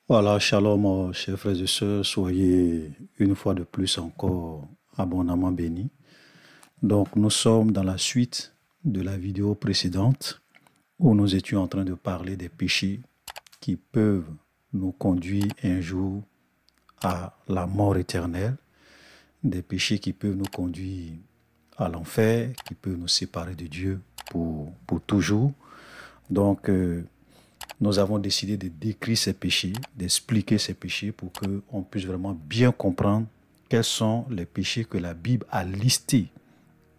Voilà, shalom, chers frères et sœurs, soyez une fois de plus encore abondamment bénis. Donc, nous sommes dans la suite de la vidéo précédente où nous étions en train de parler des péchés qui peuvent nous conduire un jour à la mort éternelle, des péchés qui peuvent nous conduire à l'enfer, qui peuvent nous séparer de Dieu pour toujours. Donc, nous avons décidé de décrire ces péchés, d'expliquer ces péchés pour qu'on puisse vraiment bien comprendre quels sont les péchés que la Bible a listés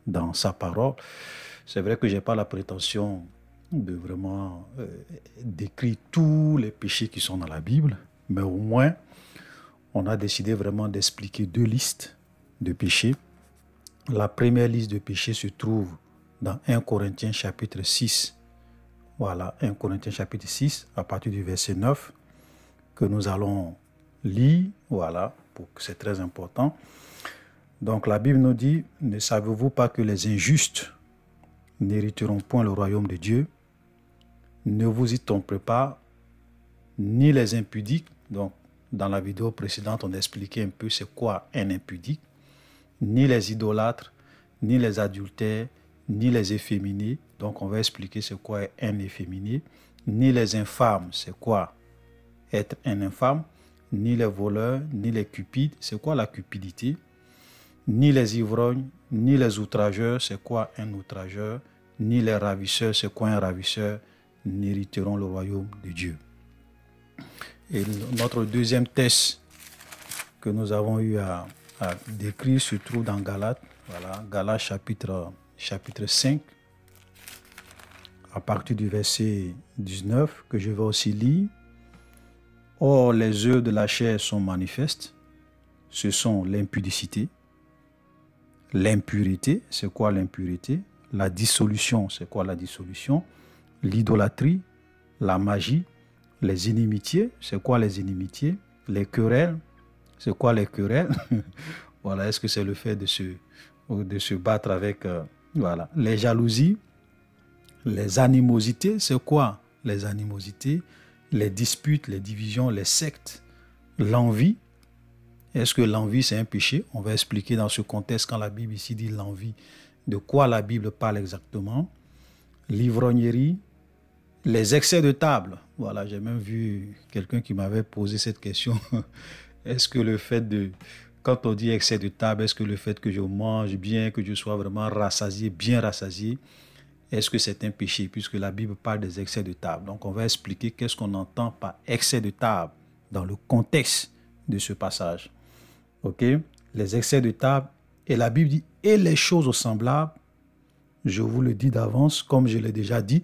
dans sa parole. C'est vrai que je n'ai pas la prétention de vraiment décrire tous les péchés qui sont dans la Bible, mais au moins, on a décidé vraiment d'expliquer deux listes de péchés. La première liste de péchés se trouve dans 1 Corinthiens chapitre 6. Voilà, 1 Corinthiens chapitre 6, à partir du verset 9, que nous allons lire, voilà, c'est très important. Donc la Bible nous dit, ne savez-vous pas que les injustes n'hériteront point le royaume de Dieu? Ne vous y trompez pas, ni les impudiques. Donc dans la vidéo précédente, on a expliqué un peu c'est quoi un impudique, ni les idolâtres, ni les adultères, ni les efféminés. Donc on va expliquer c'est quoi un efféminé, ni les infâmes, c'est quoi être un infâme, ni les voleurs, ni les cupides, c'est quoi la cupidité, ni les ivrognes, ni les outrageurs, c'est quoi un outrageur, ni les ravisseurs, c'est quoi un ravisseur, n'hériteront le royaume de Dieu. Et notre deuxième test que nous avons eu à décrire se trouve dans Galates, voilà, Galates chapitre 5, à partir du verset 19, que je vais aussi lire. Or, les œuvres de la chair sont manifestes. Ce sont l'impudicité, l'impureté, c'est quoi l'impureté? La dissolution, c'est quoi la dissolution? L'idolâtrie, la magie, les inimitiés, c'est quoi les inimitiés? Les querelles, c'est quoi les querelles? Voilà, est-ce que c'est le fait de se battre avec, voilà, les jalousies, les animosités, c'est quoi les animosités? Les disputes, les divisions, les sectes, l'envie. Est-ce que l'envie c'est un péché? On va expliquer dans ce contexte quand la Bible ici dit l'envie, de quoi la Bible parle exactement. L'ivrognerie, les excès de table. Voilà, j'ai même vu quelqu'un qui m'avait posé cette question. Est-ce que le fait de, quand on dit excès de table, est-ce que le fait que je mange bien, que je sois vraiment rassasié, bien rassasié, est-ce que c'est un péché puisque la Bible parle des excès de table? Donc on va expliquer qu'est-ce qu'on entend par excès de table dans le contexte de ce passage. Ok? Les excès de table, et la Bible dit, et les choses semblables, je vous le dis d'avance, comme je l'ai déjà dit,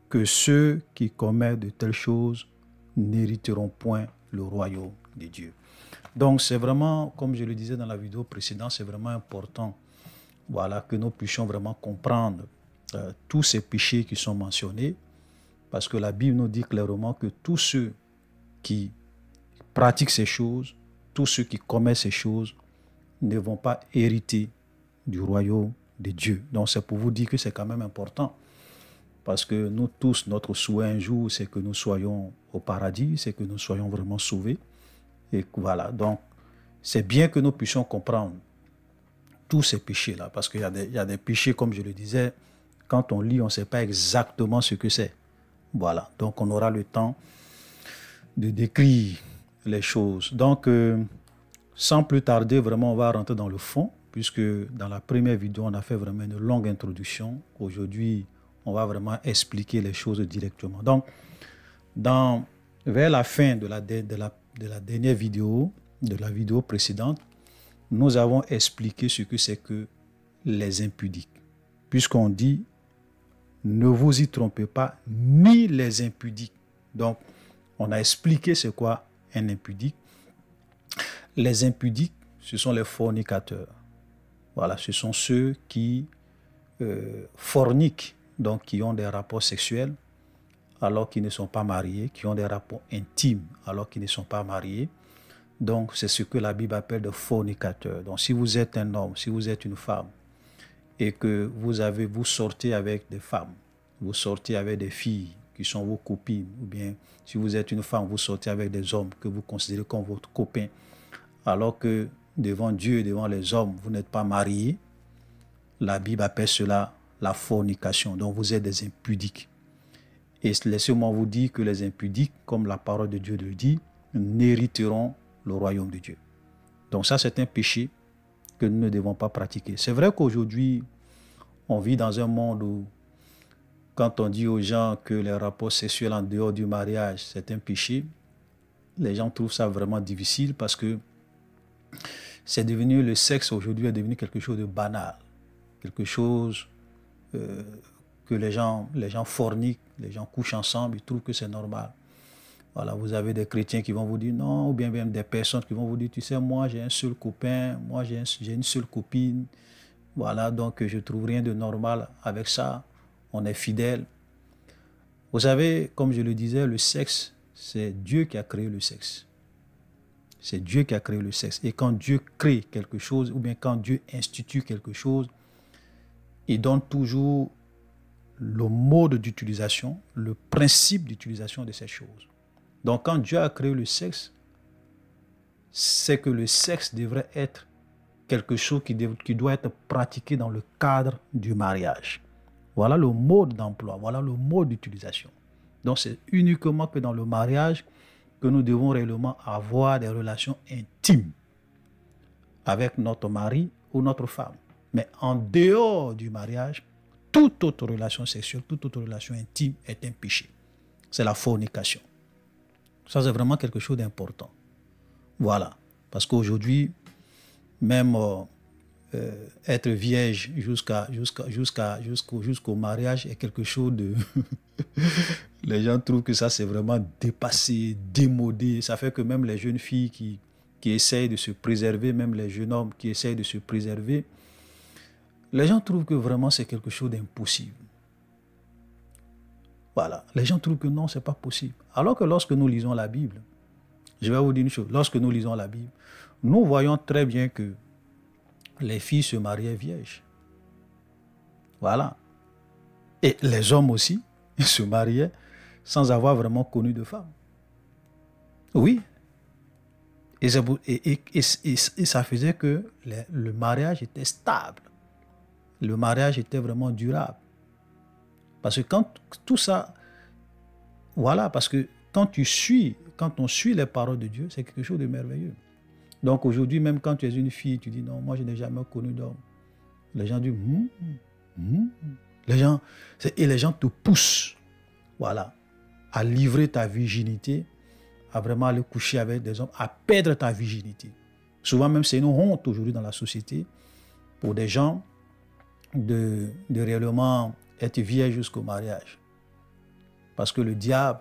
que ceux qui commettent de telles choses n'hériteront point le royaume de Dieu. Donc c'est vraiment, comme je le disais dans la vidéo précédente, c'est vraiment important, voilà, que nous puissions vraiment comprendre tous ces péchés qui sont mentionnés, parce que la Bible nous dit clairement que tous ceux qui pratiquent ces choses, tous ceux qui commettent ces choses ne vont pas hériter du royaume de Dieu. Donc c'est pour vous dire que c'est quand même important, parce que nous tous, notre souhait un jour, c'est que nous soyons au paradis, c'est que nous soyons vraiment sauvés. Et voilà, donc c'est bien que nous puissions comprendre tous ces péchés-là, parce qu'il y a des péchés, comme je le disais, quand on lit, on ne sait pas exactement ce que c'est. Voilà, donc on aura le temps de décrire les choses. Donc, sans plus tarder, vraiment, on va rentrer dans le fond, puisque dans la première vidéo, on a fait vraiment une longue introduction. Aujourd'hui, on va vraiment expliquer les choses directement. Donc, vers la fin de la dernière vidéo, de la vidéo précédente, nous avons expliqué ce que c'est que les impudiques. Puisqu'on dit, ne vous y trompez pas, ni les impudiques. Donc, on a expliqué c'est quoi un impudique. Les impudiques, ce sont les fornicateurs. Voilà, ce sont ceux qui forniquent, donc qui ont des rapports sexuels alors qu'ils ne sont pas mariés, qui ont des rapports intimes alors qu'ils ne sont pas mariés. Donc, c'est ce que la Bible appelle des fornicateurs. Donc, si vous êtes un homme, si vous êtes une femme, et que vous sortez avec des femmes, vous sortez avec des filles qui sont vos copines, ou bien si vous êtes une femme, vous sortez avec des hommes que vous considérez comme votre copain, alors que devant Dieu, devant les hommes, vous n'êtes pas mariés, la Bible appelle cela la fornication. Donc vous êtes des impudiques. Et laissez-moi vous dire que les impudiques, comme la parole de Dieu le dit, n'hériteront le royaume de Dieu. Donc ça, c'est un péché que nous ne devons pas pratiquer. C'est vrai qu'aujourd'hui, on vit dans un monde où, quand on dit aux gens que les rapports sexuels en dehors du mariage, c'est un péché, les gens trouvent ça vraiment difficile parce que c'est devenu, le sexe aujourd'hui est devenu quelque chose de banal, quelque chose que les gens forniquent, les gens couchent ensemble, ils trouvent que c'est normal. Voilà, vous avez des chrétiens qui vont vous dire non, ou bien même des personnes qui vont vous dire, tu sais, moi j'ai un seul copain, moi j'ai une seule copine, voilà, donc je ne trouve rien de normal avec ça, on est fidèles. Vous savez, comme je le disais, le sexe, c'est Dieu qui a créé le sexe. C'est Dieu qui a créé le sexe. Et quand Dieu crée quelque chose, ou bien quand Dieu institue quelque chose, il donne toujours le mode d'utilisation, le principe d'utilisation de ces choses. Donc quand Dieu a créé le sexe, c'est que le sexe devrait être quelque chose qui doit être pratiqué dans le cadre du mariage. Voilà le mode d'emploi, voilà le mode d'utilisation. Donc c'est uniquement que dans le mariage que nous devons réellement avoir des relations intimes avec notre mari ou notre femme. Mais en dehors du mariage, toute autre relation sexuelle, toute autre relation intime est un péché. C'est la fornication. Ça, c'est vraiment quelque chose d'important. Voilà. Parce qu'aujourd'hui, même être vierge jusqu'au mariage est quelque chose de... Les gens trouvent que ça, c'est vraiment dépassé, démodé. Ça fait que même les jeunes filles qui essayent de se préserver, même les jeunes hommes qui essayent de se préserver, les gens trouvent que vraiment c'est quelque chose d'impossible. Voilà. Les gens trouvent que non, ce n'est pas possible. Alors que lorsque nous lisons la Bible, je vais vous dire une chose, lorsque nous lisons la Bible, nous voyons très bien que les filles se mariaient vierges. Voilà. Et les hommes aussi se mariaient sans avoir vraiment connu de femme. Oui. Et ça faisait que le mariage était stable. Le mariage était vraiment durable. Parce que quand tout ça, voilà, parce que quand on suit les paroles de Dieu, c'est quelque chose de merveilleux. Donc aujourd'hui, même quand tu es une fille, tu dis non, moi je n'ai jamais connu d'homme. Les gens disent les gens te poussent, voilà, à livrer ta virginité, à vraiment aller coucher avec des hommes, à perdre ta virginité. Souvent même c'est une honte aujourd'hui dans la société pour des gens de réellement être vierge jusqu'au mariage. Parce que le diable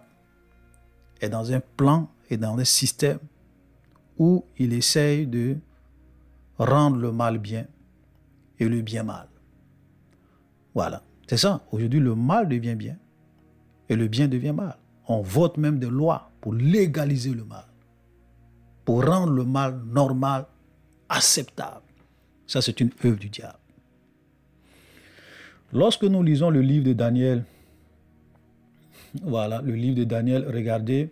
est dans un plan et dans un système où il essaye de rendre le mal bien et le bien mal. Voilà, c'est ça. Aujourd'hui, le mal devient bien et le bien devient mal. On vote même des lois pour légaliser le mal, pour rendre le mal normal, acceptable. Ça, c'est une œuvre du diable. Lorsque nous lisons le livre de Daniel, voilà, le livre de Daniel, regardez,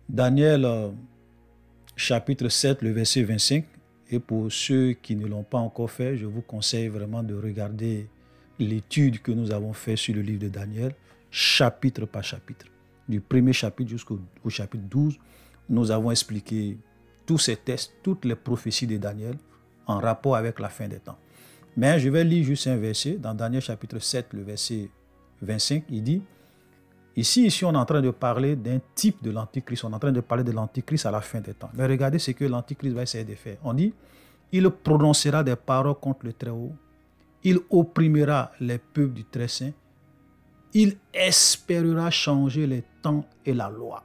Daniel, chapitre 7, le verset 25, et pour ceux qui ne l'ont pas encore fait, je vous conseille vraiment de regarder l'étude que nous avons faite sur le livre de Daniel, chapitre par chapitre. Du premier chapitre jusqu'au chapitre 12, nous avons expliqué tous ces textes, toutes les prophéties de Daniel en rapport avec la fin des temps. Mais je vais lire juste un verset, dans Daniel chapitre 7, le verset 25, il dit, ici on est en train de parler d'un type de l'antichrist, on est en train de parler de l'antichrist à la fin des temps. Mais regardez ce que l'antichrist va essayer de faire. On dit, il prononcera des paroles contre le Très-Haut, il opprimera les peuples du Très-Saint, il espérera changer les temps et la loi.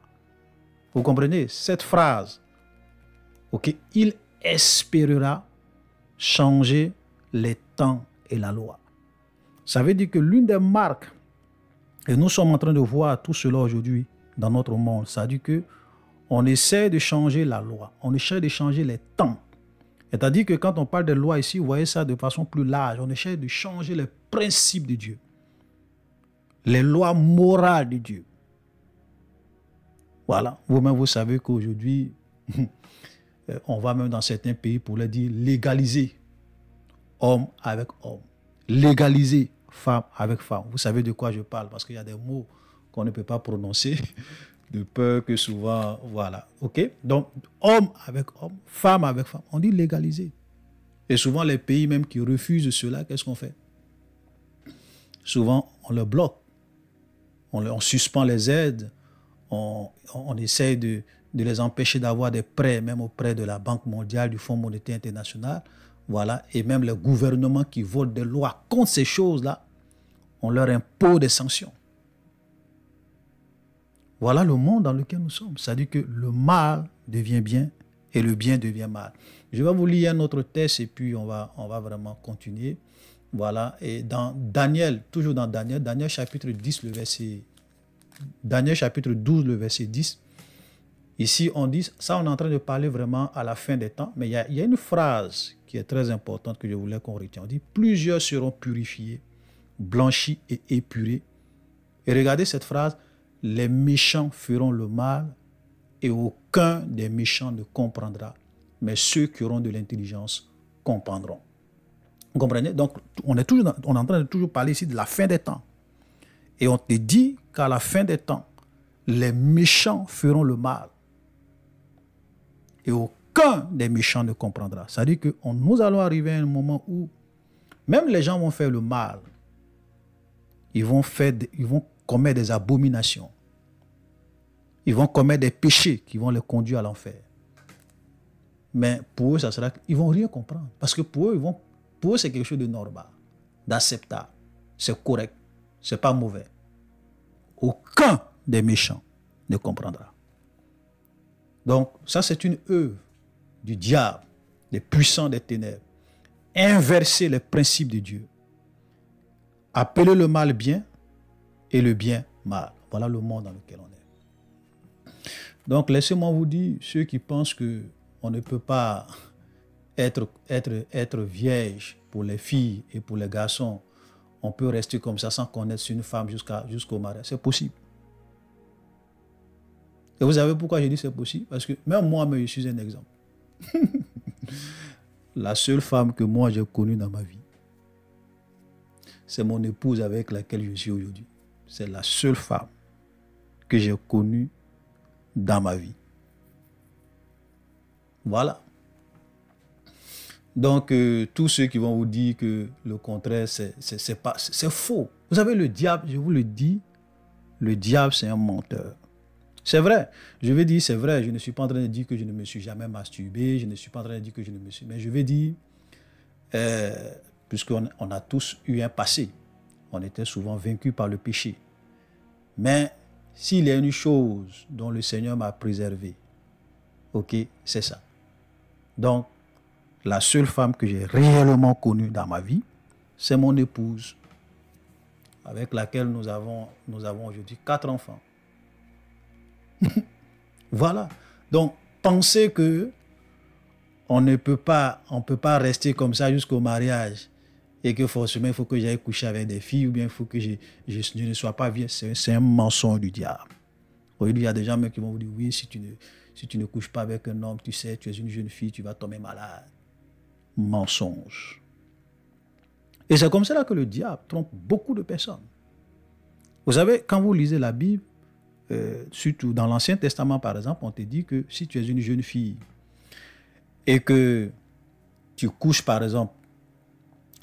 Vous comprenez cette phrase? Ok, il espérera changer les temps et la loi. Ça veut dire que l'une des marques, et nous sommes en train de voir tout cela aujourd'hui dans notre monde, ça veut dire qu'on essaie de changer la loi, on essaie de changer les temps. C'est-à-dire que quand on parle de loi ici, vous voyez ça de façon plus large, on essaie de changer les principes de Dieu. les lois morales de Dieu. Voilà, vous-même vous savez qu'aujourd'hui, on va même dans certains pays pour leur dire légaliser homme avec homme, légaliser femme avec femme. Vous savez de quoi je parle parce qu'il y a des mots qu'on ne peut pas prononcer de peur que souvent, voilà, ok? Donc, homme avec homme, femme avec femme, on dit légaliser. Et souvent, les pays même qui refusent cela, qu'est-ce qu'on fait? Souvent, on le bloque, on suspend les aides, on essaye de les empêcher d'avoir des prêts, même auprès de la Banque mondiale, du Fonds monétaire international, voilà, et même les gouvernements qui votent des lois contre ces choses-là, on leur impose des sanctions. Voilà le monde dans lequel nous sommes. C'est-à-dire que le mal devient bien et le bien devient mal. Je vais vous lire un autre texte et puis on va vraiment continuer. Voilà, et dans Daniel, toujours dans Daniel, Daniel chapitre 10, le verset, Daniel chapitre 12, le verset 10, ici on dit, ça on est en train de parler vraiment à la fin des temps, mais il y a une phrase qui est très importante que je voulais qu'on retienne. On dit, plusieurs seront purifiés, blanchis et épurés. Et regardez cette phrase, les méchants feront le mal et aucun des méchants ne comprendra, mais ceux qui auront de l'intelligence comprendront. Vous comprenez? Donc, on est en train de toujours parler ici de la fin des temps. Et on te dit qu'à la fin des temps, les méchants feront le mal. Et aucun des méchants ne comprendra. C'est-à-dire que nous allons arriver à un moment où même les gens vont faire le mal. Ils vont commettre des abominations. Ils vont commettre des péchés qui vont les conduire à l'enfer. Mais pour eux, ça sera qu'ils ne vont rien comprendre. Parce que pour eux, c'est quelque chose de normal, d'acceptable. C'est correct. Ce n'est pas mauvais. Aucun des méchants ne comprendra. Donc, ça, c'est une œuvre du diable, des puissants des ténèbres. Inverser les principes de Dieu. Appeler le mal bien et le bien mal. Voilà le monde dans lequel on est. Donc, laissez-moi vous dire, ceux qui pensent qu'on ne peut pas être vierge pour les filles et pour les garçons, on peut rester comme ça sans connaître une femme jusqu'au mariage. C'est possible. Et vous savez pourquoi je dis c'est possible? Parce que même moi, je suis un exemple. La seule femme que moi j'ai connue dans ma vie, c'est mon épouse avec laquelle je suis aujourd'hui. C'est la seule femme que j'ai connue dans ma vie. Voilà. Donc, tous ceux qui vont vous dire que le contraire, c'est faux. Vous savez, le diable, je vous le dis, le diable, c'est un menteur. C'est vrai. Je vais dire, c'est vrai. Je ne suis pas en train de dire que je ne me suis jamais masturbé. Je ne suis pas en train de dire que je ne me suis... Mais je vais dire, puisqu'on a tous eu un passé, on était souvent vaincus par le péché. Mais s'il y a une chose dont le Seigneur m'a préservé, ok, c'est ça. Donc, la seule femme que j'ai réellement connue dans ma vie, c'est mon épouse, avec laquelle nous avons aujourd'hui 4 enfants. Voilà. Donc, pensez que on ne peut pas rester comme ça jusqu'au mariage et que forcément il faut que j'aille coucher avec des filles ou bien il faut que je ne sois pas vierge. C'est un mensonge du diable. Aujourd'hui, il y a des gens qui vont vous dire oui, si tu ne couches pas avec un homme, tu sais, tu es une jeune fille, tu vas tomber malade. Mensonge. Et c'est comme cela que le diable trompe beaucoup de personnes. Vous savez, quand vous lisez la Bible, surtout dans l'Ancien Testament par exemple, on te dit que si tu es une jeune fille et que tu couches par exemple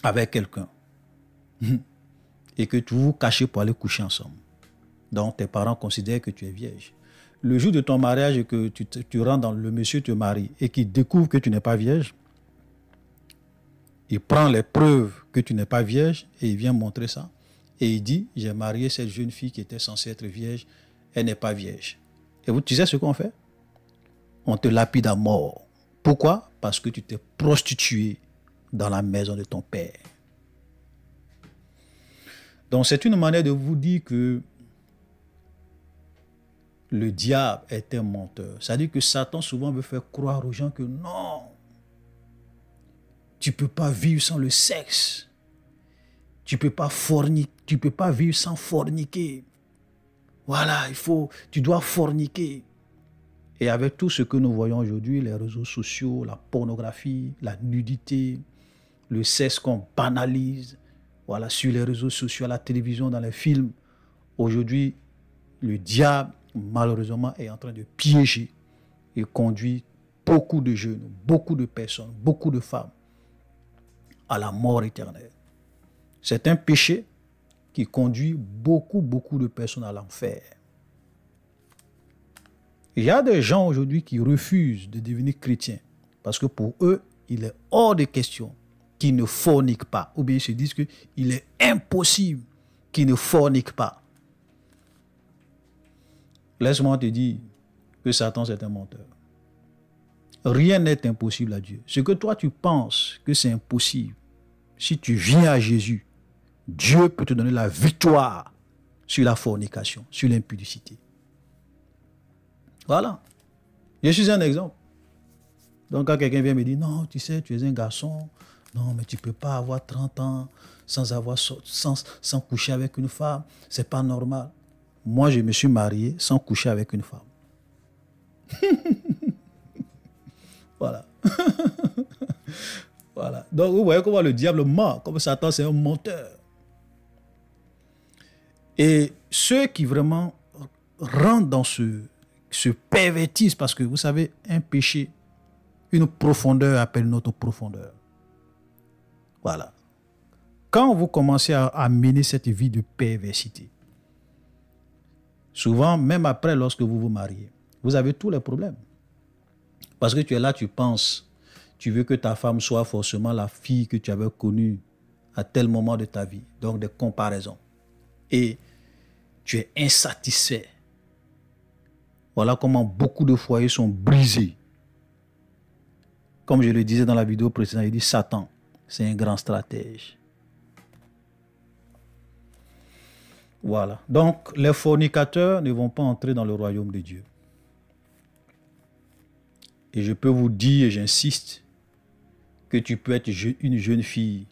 avec quelqu'un et que tu vous caches pour aller coucher ensemble, donc tes parents considèrent que tu es vierge. Le jour de ton mariage et que tu rentres dans le monsieur te marie et qu'il découvre que tu n'es pas vierge, il prend les preuves que tu n'es pas vierge et il vient montrer ça. Et il dit, j'ai marié cette jeune fille qui était censée être vierge, elle n'est pas vierge. Et tu sais ce qu'on fait? On te lapide à mort. Pourquoi? Parce que tu t'es prostitué dans la maison de ton père. Donc c'est une manière de vous dire que le diable est un menteur. C'est-à-dire que Satan souvent veut faire croire aux gens que non, tu ne peux pas vivre sans le sexe. Tu ne peux pas forniquer, tu peux pas vivre sans forniquer. Voilà, tu dois forniquer. Et avec tout ce que nous voyons aujourd'hui, les réseaux sociaux, la pornographie, la nudité, le sexe qu'on banalise, voilà, sur les réseaux sociaux, à la télévision, dans les films, aujourd'hui, le diable, malheureusement, est en train de piéger et conduit beaucoup de jeunes, beaucoup de personnes, beaucoup de femmes à la mort éternelle. C'est un péché qui conduit beaucoup de personnes à l'enfer. Il y a des gens aujourd'hui qui refusent de devenir chrétiens parce que pour eux, il est hors de question qu'ils ne forniquent pas. Ou bien ils se disent qu'il est impossible qu'ils ne forniquent pas. Laisse-moi te dire que Satan, c'est un menteur. Rien n'est impossible à Dieu. Ce que toi, tu penses que c'est impossible, si tu viens à Jésus, Dieu peut te donner la victoire sur la fornication, sur l'impudicité. Voilà. Je suis un exemple. Donc, quand quelqu'un vient me dire, non, tu sais, tu es un garçon, non, mais tu ne peux pas avoir 30 ans sans coucher avec une femme, c'est pas normal. Moi, je me suis marié sans coucher avec une femme. Voilà. Voilà. Donc, vous voyez comment le diable ment, comme Satan, c'est un menteur. Et ceux qui vraiment rentrent dans se pervertissent, parce que vous savez, un péché, une profondeur appelle une autre profondeur. Voilà. Quand vous commencez à mener cette vie de perversité, souvent, même après, lorsque vous vous mariez, vous avez tous les problèmes. Parce que tu es là, tu penses, tu veux que ta femme soit forcément la fille que tu avais connue à tel moment de ta vie. Donc, des comparaisons. Et tu es insatisfait. Voilà comment beaucoup de foyers sont brisés. Comme je le disais dans la vidéo précédente, il dit Satan, c'est un grand stratège. Voilà. Donc, les fornicateurs ne vont pas entrer dans le royaume de Dieu. Et je peux vous dire, et j'insiste, que tu peux être une jeune fille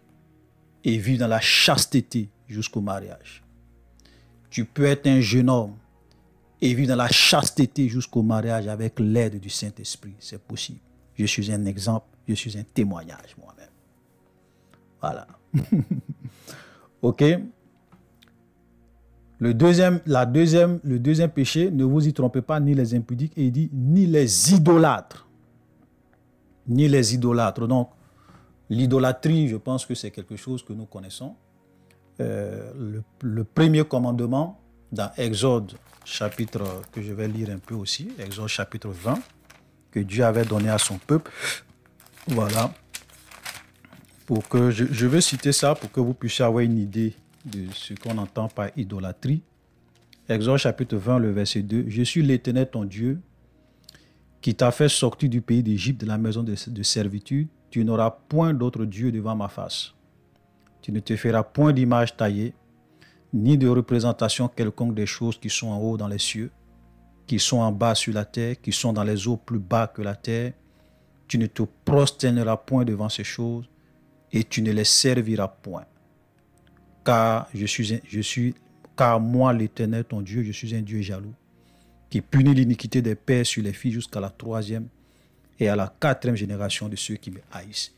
et vivre dans la chasteté jusqu'au mariage. Tu peux être un jeune homme et vivre dans la chasteté jusqu'au mariage avec l'aide du Saint-Esprit. C'est possible. Je suis un exemple, je suis un témoignage moi-même. Voilà. OK? Le deuxième péché, ne vous y trompez pas, ni les impudiques, et il dit, ni les idolâtres. Ni les idolâtres. Donc, l'idolâtrie, je pense que c'est quelque chose que nous connaissons. Le premier commandement, dans Exode, chapitre, que je vais lire un peu aussi, Exode chapitre 20, que Dieu avait donné à son peuple. Voilà. Pour que je vais citer ça pour que vous puissiez avoir une idée de ce qu'on entend par idolâtrie. Exode chapitre 20, le verset 2. Je suis l'Éternel ton Dieu, qui t'a fait sortir du pays d'Égypte, de la maison de servitude. Tu n'auras point d'autre Dieu devant ma face. Tu ne te feras point d'image taillée, ni de représentation quelconque des choses qui sont en haut dans les cieux, qui sont en bas sur la terre, qui sont dans les eaux plus bas que la terre. Tu ne te prosterneras point devant ces choses, et tu ne les serviras point. Car car moi, l'Éternel, ton Dieu, je suis un Dieu jaloux, qui punit l'iniquité des pères sur les filles jusqu'à la 3e et à la 4e génération de ceux qui me haïssent,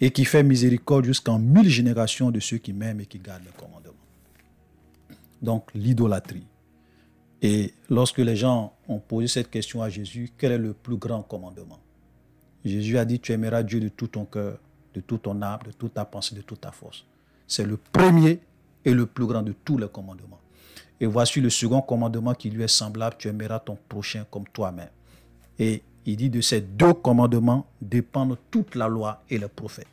et qui fait miséricorde jusqu'en 1000 générations de ceux qui m'aiment et qui gardent mes commandements. Donc, l'idolâtrie. Et lorsque les gens ont posé cette question à Jésus, quel est le plus grand commandement? Jésus a dit, tu aimeras Dieu de tout ton cœur, de toute ton âme, de toute ta pensée, de toute ta force. C'est le premier et le plus grand de tous les commandements. Et voici le second commandement qui lui est semblable, tu aimeras ton prochain comme toi-même. Et il dit de ces deux commandements dépendent toute la loi et les prophètes.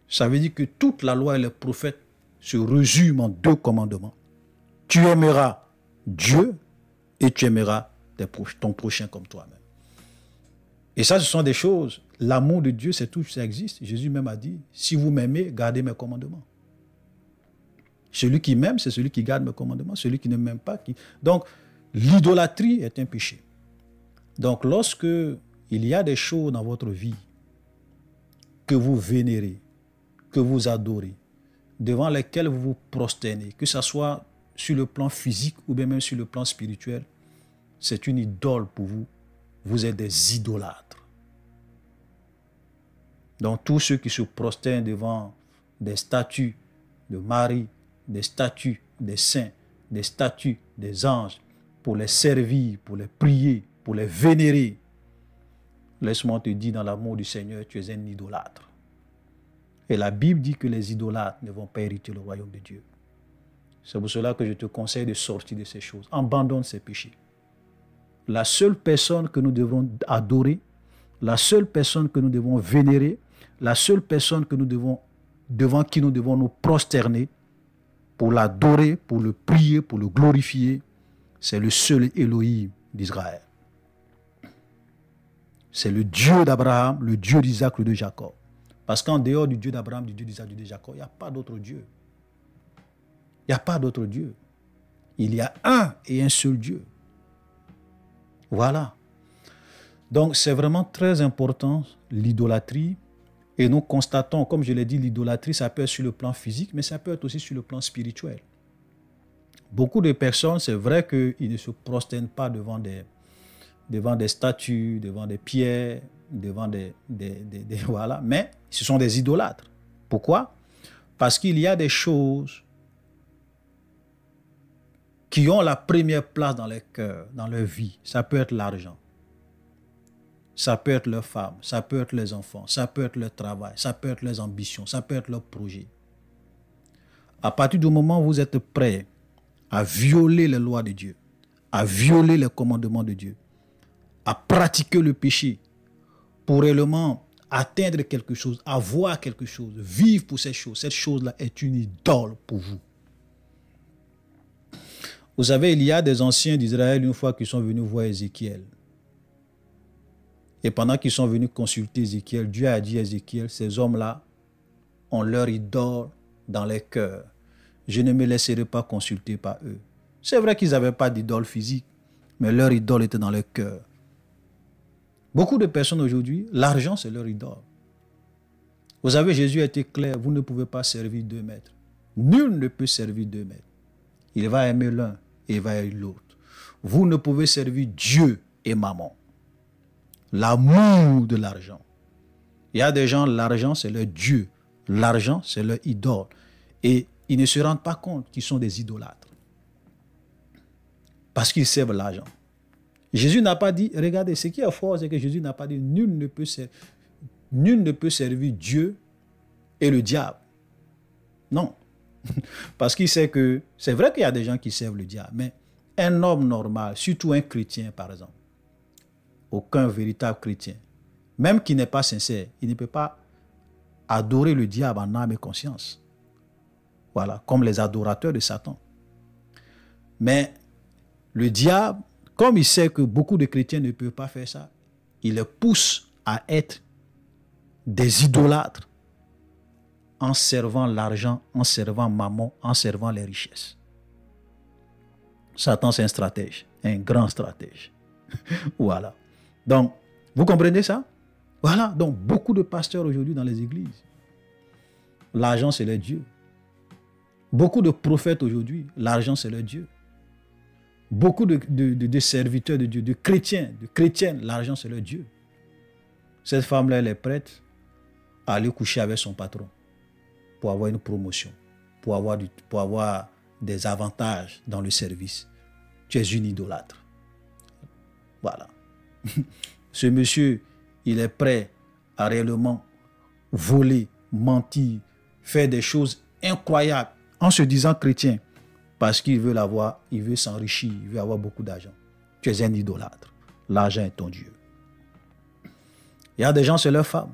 Ça veut dire que toute la loi et les prophètes se résument en deux commandements. Tu aimeras Dieu et tu aimeras ton prochain comme toi-même. Et ça, ce sont des choses. L'amour de Dieu, c'est tout, ça existe. Jésus même a dit, si vous m'aimez, gardez mes commandements. Celui qui m'aime, c'est celui qui garde mes commandements. Celui qui ne m'aime pas. Donc, l'idolâtrie est un péché. Donc, lorsque il y a des choses dans votre vie que vous vénérez, que vous adorez, devant lesquels vous vous prosternez, que ce soit sur le plan physique ou bien même sur le plan spirituel, c'est une idole pour vous. Vous êtes des idolâtres. Donc tous ceux qui se prosternent devant des statues de Marie, des statues des saints, des statues des anges, pour les servir, pour les prier, pour les vénérer, laisse-moi te dire, dans l'amour du Seigneur, tu es un idolâtre. Et la Bible dit que les idolâtres ne vont pas hériter le royaume de Dieu. C'est pour cela que je te conseille de sortir de ces choses. Abandonne ces péchés. La seule personne que nous devons adorer, la seule personne que nous devons vénérer, la seule personne que nous devons, devant qui nous devons nous prosterner pour l'adorer, pour le prier, pour le glorifier, c'est le seul Elohim d'Israël. C'est le Dieu d'Abraham, le Dieu d'Isaac, le Dieu de Jacob. Parce qu'en dehors du Dieu d'Abraham, du Dieu d'Isaac, du Dieu de Jacob, il n'y a pas d'autre Dieu. Il n'y a pas d'autre Dieu. Il y a un et un seul Dieu. Voilà. Donc c'est vraiment très important, l'idolâtrie. Et nous constatons, comme je l'ai dit, l'idolâtrie, ça peut être sur le plan physique, mais ça peut être aussi sur le plan spirituel. Beaucoup de personnes, c'est vrai qu'ils ne se prosternent pas devant des statues, devant des pierres, devant voilà, mais ce sont des idolâtres. Pourquoi? Parce qu'il y a des choses qui ont la première place dans leur cœur, dans leur vie. Ça peut être l'argent. Ça peut être leurs femmes, ça peut être les enfants, ça peut être leur travail, ça peut être leurs ambitions, ça peut être leurs projets. À partir du moment où vous êtes prêts à violer les lois de Dieu, à violer les commandements de Dieu, à pratiquer le péché pour réellement atteindre quelque chose, avoir quelque chose, vivre pour cette chose-là est une idole pour vous. Vous savez, il y a des anciens d'Israël, une fois qu'ils sont venus voir Ézéchiel, et pendant qu'ils sont venus consulter Ézéchiel, Dieu a dit à Ézéchiel, ces hommes-là ont leur idole dans les cœurs. Je ne me laisserai pas consulter par eux. C'est vrai qu'ils n'avaient pas d'idole physique, mais leur idole était dans leur cœur. Beaucoup de personnes aujourd'hui, l'argent c'est leur idole. Vous savez, Jésus a été clair, vous ne pouvez pas servir deux maîtres. Nul ne peut servir deux maîtres. Il va aimer l'un et il va aimer l'autre. Vous ne pouvez servir Dieu et maman. L'amour de l'argent. Il y a des gens, l'argent c'est leur Dieu. L'argent c'est leur idole. Et ils ne se rendent pas compte qu'ils sont des idolâtres. Parce qu'ils servent l'argent. Jésus n'a pas dit, regardez, ce qui est fort, c'est que Jésus n'a pas dit, nul ne peut servir Dieu et le diable. Non. Parce qu'il sait que, c'est vrai qu'il y a des gens qui servent le diable, mais un homme normal, surtout un chrétien par exemple, aucun véritable chrétien, même qui n'est pas sincère, il ne peut pas adorer le diable en âme et conscience. Voilà, comme les adorateurs de Satan. Mais le diable, comme il sait que beaucoup de chrétiens ne peuvent pas faire ça, il les pousse à être des idolâtres en servant l'argent, en servant maman, en servant les richesses. Satan, c'est un stratège, un grand stratège. Voilà. Donc, vous comprenez ça? Voilà. Donc, beaucoup de pasteurs aujourd'hui dans les églises, l'argent, c'est leur Dieu. Beaucoup de prophètes aujourd'hui, l'argent, c'est leur Dieu. Beaucoup de serviteurs de Dieu, de chrétiennes, l'argent, c'est leur Dieu. Cette femme-là, elle est prête à aller coucher avec son patron pour avoir une promotion, pour avoir des avantages dans le service. Tu es une idolâtre. Voilà. Ce monsieur, il est prêt à réellement voler, mentir, faire des choses incroyables en se disant chrétien parce qu'il veut l'avoir, il veut s'enrichir, il veut avoir beaucoup d'argent. Tu es un idolâtre. L'argent est ton Dieu. Il y a des gens, c'est leur femme.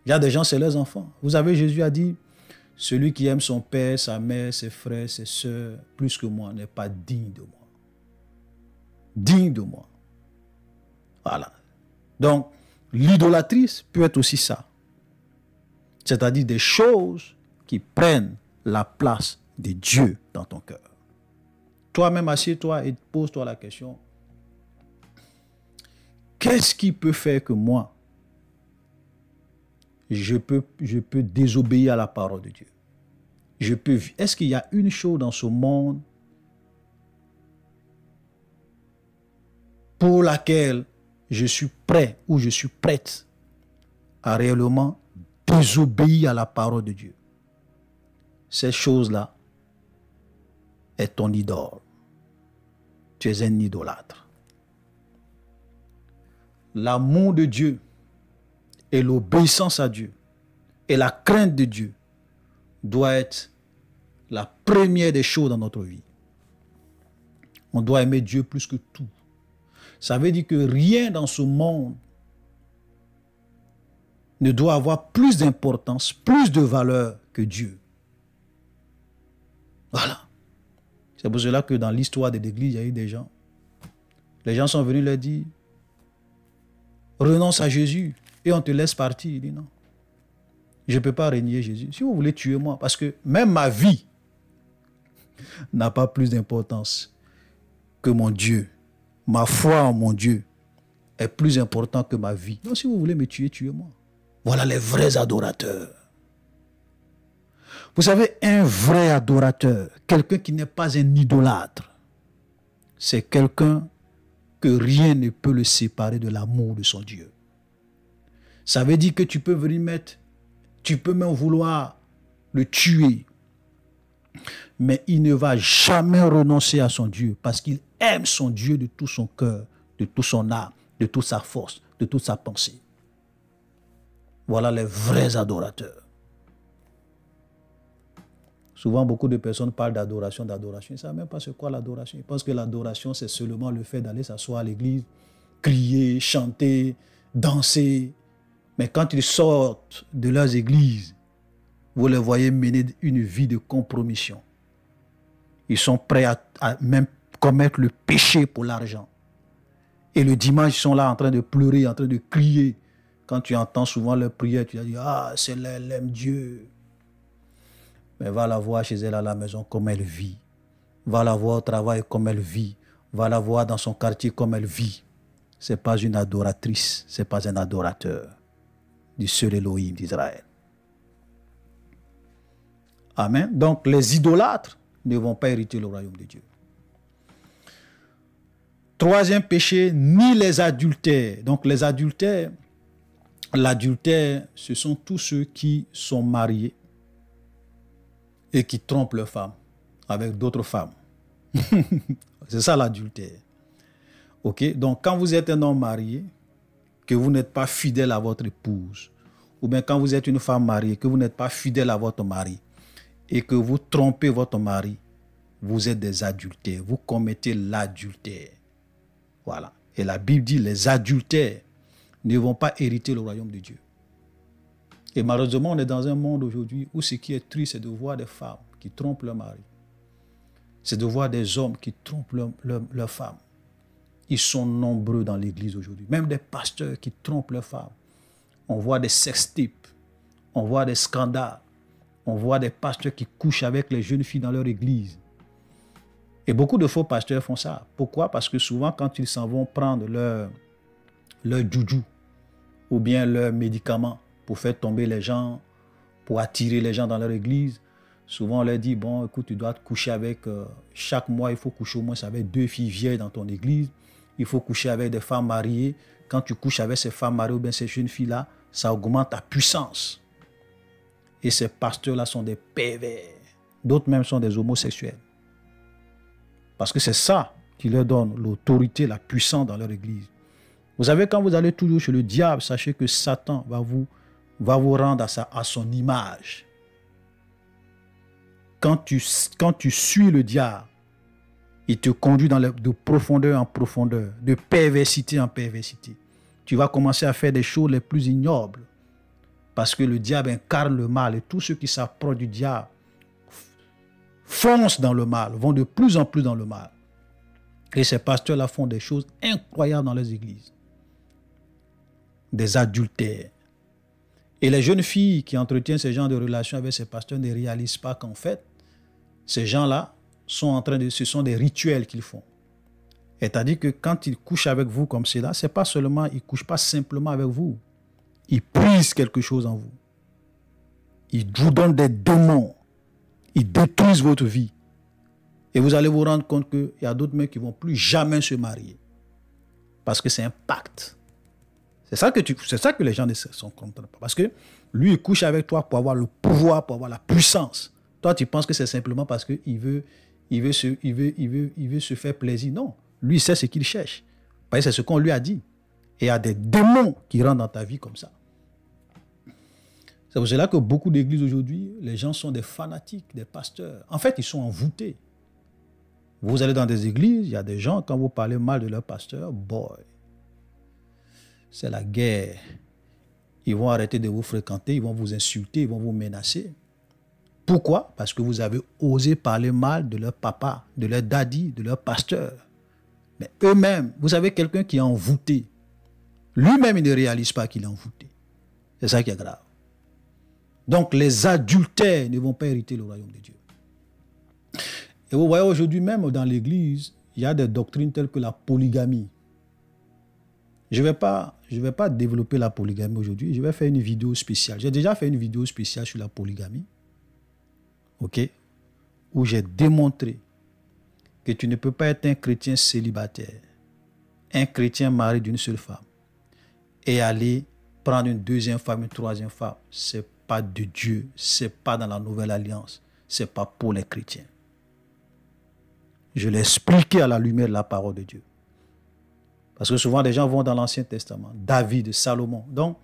Il y a des gens, c'est leurs enfants. Vous savez, Jésus a dit, celui qui aime son père, sa mère, ses frères, ses sœurs, plus que moi, n'est pas digne de moi. Digne de moi. Voilà. Donc, l'idolâtrie peut être aussi ça. C'est-à-dire des choses qui prennent la place de Dieu dans ton cœur. Toi-même, assieds-toi et pose-toi la question. Qu'est-ce qui peut faire que moi, je peux désobéir à la parole de Dieu. Est-ce qu'il y a une chose dans ce monde pour laquelle je suis prêt ou je suis prête à réellement désobéir à la parole de Dieu? Cette chose-là est ton idole. Tu es un idolâtre. L'amour de Dieu et l'obéissance à Dieu et la crainte de Dieu doit être la première des choses dans notre vie. On doit aimer Dieu plus que tout. Ça veut dire que rien dans ce monde ne doit avoir plus d'importance, plus de valeur que Dieu. Voilà. C'est pour cela que dans l'histoire de l'Église, il y a eu des gens. Les gens sont venus leur dire, renonce à Jésus et on te laisse partir. Il dit non. Je ne peux pas régner Jésus. Si vous voulez tuer moi, parce que même ma vie n'a pas plus d'importance que mon Dieu. Ma foi en mon Dieu est plus importante que ma vie. Donc si vous voulez me tuer, tuez-moi. Voilà les vrais adorateurs. Vous savez, un vrai adorateur, quelqu'un qui n'est pas un idolâtre, c'est quelqu'un que rien ne peut le séparer de l'amour de son Dieu. Ça veut dire que tu peux venir mettre, tu peux même vouloir le tuer, mais il ne va jamais renoncer à son Dieu parce qu'il aime son Dieu de tout son cœur, de tout son âme, de toute sa force, de toute sa pensée. Voilà les vrais adorateurs. Souvent, beaucoup de personnes parlent d'adoration, d'adoration. Ils ne savent même pas ce qu'est l'adoration. Ils pensent que l'adoration, c'est seulement le fait d'aller s'asseoir à l'église, crier, chanter, danser. Mais quand ils sortent de leurs églises, vous les voyez mener une vie de compromission. Ils sont prêts à même commettre le péché pour l'argent. Et le dimanche, ils sont là en train de pleurer, en train de crier. Quand tu entends souvent leur prière, tu dis « Ah, c'est elle aime Dieu ». Mais va la voir chez elle à la maison comme elle vit. Va la voir au travail comme elle vit. Va la voir dans son quartier comme elle vit. Ce n'est pas une adoratrice, ce n'est pas un adorateur du seul Elohim d'Israël. Amen. Donc les idolâtres ne vont pas hériter le royaume de Dieu. Troisième péché, ni les adultères. Donc les adultères, l'adultère, ce sont tous ceux qui sont mariés et qui trompent leurs femmes avec d'autres femmes. C'est ça l'adultère. Ok? Donc quand vous êtes un homme marié, que vous n'êtes pas fidèle à votre épouse, ou bien quand vous êtes une femme mariée, que vous n'êtes pas fidèle à votre mari, et que vous trompez votre mari, vous êtes des adultères. Vous commettez l'adultère. Voilà. Et la Bible dit, les adultères ne vont pas hériter le royaume de Dieu. Et malheureusement, on est dans un monde aujourd'hui où ce qui est triste, c'est de voir des femmes qui trompent leur mari. C'est de voir des hommes qui trompent leurs femmes. Ils sont nombreux dans l'église aujourd'hui. Même des pasteurs qui trompent leurs femmes. On voit des sextapes. On voit des scandales. On voit des pasteurs qui couchent avec les jeunes filles dans leur église. Et beaucoup de faux pasteurs font ça. Pourquoi? Parce que souvent, quand ils s'en vont prendre leur joujou ou bien leurs médicaments pour faire tomber les gens, pour attirer les gens dans leur église, souvent on leur dit, bon, écoute, tu dois te coucher avec, chaque mois, il faut coucher au moins avec 2 filles vieilles dans ton église. Il faut coucher avec des femmes mariées. Quand tu couches avec ces femmes mariées ou bien ces jeunes filles-là, ça augmente ta puissance. Et ces pasteurs-là sont des pervers. D'autres même sont des homosexuels. Parce que c'est ça qui leur donne l'autorité, la puissance dans leur église. Vous savez, quand vous allez toujours chez le diable, sachez que Satan va vous rendre à son image. Quand tu suis le diable, il te conduit de profondeur en profondeur, de perversité en perversité. Tu vas commencer à faire des choses les plus ignobles. Parce que le diable incarne le mal et tous ceux qui s'approchent du diable foncent dans le mal, vont de plus en plus dans le mal. Et ces pasteurs-là font des choses incroyables dans les églises. Des adultères. Et les jeunes filles qui entretiennent ce genre de relations avec ces pasteurs ne réalisent pas qu'en fait, ces gens-là ce sont des rituels qu'ils font. C'est-à-dire que quand ils couchent avec vous comme cela, c'est pas seulement, ils ne couchent pas simplement avec vous. Ils puisent quelque chose en vous. Ils vous donnent des démons. Ils détruisent votre vie. Et vous allez vous rendre compte qu'il y a d'autres mecs qui ne vont plus jamais se marier. Parce que c'est un pacte. C'est ça que les gens ne sont comprennent pas. Parce que lui, il couche avec toi pour avoir le pouvoir, pour avoir la puissance. Toi, tu penses que c'est simplement parce qu'il veut se faire plaisir. Non. Lui, il sait ce qu'il cherche. Parce que c'est ce qu'on lui a dit. Et il y a des démons qui rentrent dans ta vie comme ça. C'est pour cela que beaucoup d'églises aujourd'hui, les gens sont des fanatiques, des pasteurs. En fait, ils sont envoûtés. Vous allez dans des églises, il y a des gens, quand vous parlez mal de leur pasteur, boy, c'est la guerre. Ils vont arrêter de vous fréquenter, ils vont vous insulter, ils vont vous menacer. Pourquoi? Parce que vous avez osé parler mal de leur papa, de leur daddy, de leur pasteur. Mais eux-mêmes, vous avez quelqu'un qui est envoûté. Lui-même, il ne réalise pas qu'il est envoûté. C'est ça qui est grave. Donc, les adultères ne vont pas hériter le royaume de Dieu. Et vous voyez aujourd'hui même dans l'église, il y a des doctrines telles que la polygamie. Je ne vais pas développer la polygamie aujourd'hui. Je vais faire une vidéo spéciale. J'ai déjà fait une vidéo spéciale sur la polygamie. OK? Où j'ai démontré que tu ne peux pas être un chrétien célibataire, un chrétien marié d'une seule femme, et aller prendre une deuxième femme, une troisième femme. Ce n'est pas de Dieu. Ce n'est pas dans la nouvelle alliance. Ce n'est pas pour les chrétiens. Je l'ai expliqué à la lumière de la parole de Dieu. Parce que souvent, les gens vont dans l'Ancien Testament. David, Salomon. Donc,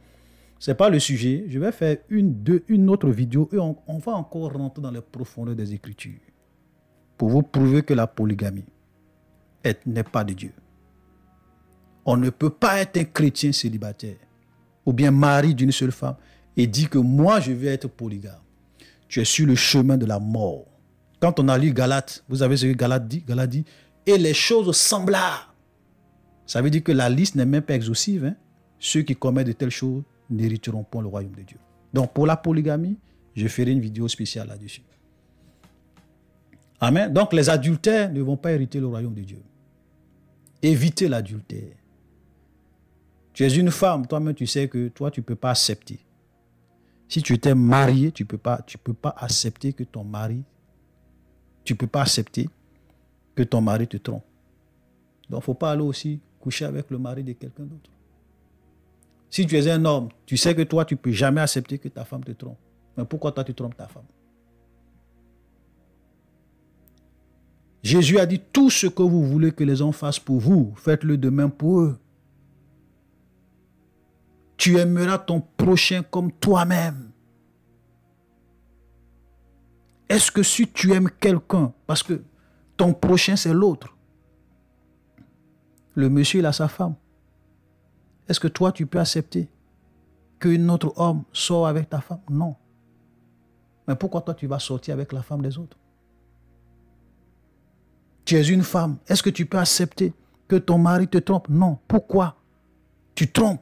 ce n'est pas le sujet. Je vais faire une autre vidéo et on va encore rentrer dans les profondeurs des Écritures pour vous prouver que la polygamie n'est pas de Dieu. On ne peut pas être un chrétien célibataire ou bien mari d'une seule femme et dire que moi, je vais être polygame. Tu es sur le chemin de la mort. Quand on a lu Galates, vous savez ce que Galates dit? Galates dit, et les choses semblables. Ça veut dire que la liste n'est même pas exhaustive. Hein? Ceux qui commettent de telles choses n'hériteront pas le royaume de Dieu. Donc pour la polygamie, je ferai une vidéo spéciale là-dessus. Amen. Donc les adultères ne vont pas hériter le royaume de Dieu. Évitez l'adultère. Tu es une femme, toi-même tu sais que toi tu ne peux pas accepter. Si tu étais marié, tu ne peux pas accepter que ton mari, tu ne peux pas accepter que ton mari te trompe. Donc il ne faut pas aller aussi coucher avec le mari de quelqu'un d'autre. Si tu es un homme, tu sais que toi tu ne peux jamais accepter que ta femme te trompe. Mais pourquoi toi tu trompes ta femme? Jésus a dit, tout ce que vous voulez que les hommes fassent pour vous, faites-le de même pour eux. Tu aimeras ton prochain comme toi-même. Est-ce que si tu aimes quelqu'un, parce que ton prochain c'est l'autre, le monsieur il a sa femme, est-ce que toi tu peux accepter qu'un autre homme sort avec ta femme? Non. Mais pourquoi toi tu vas sortir avec la femme des autres? Tu es une femme, est-ce que tu peux accepter que ton mari te trompe? Non. Pourquoi? Tu trompes.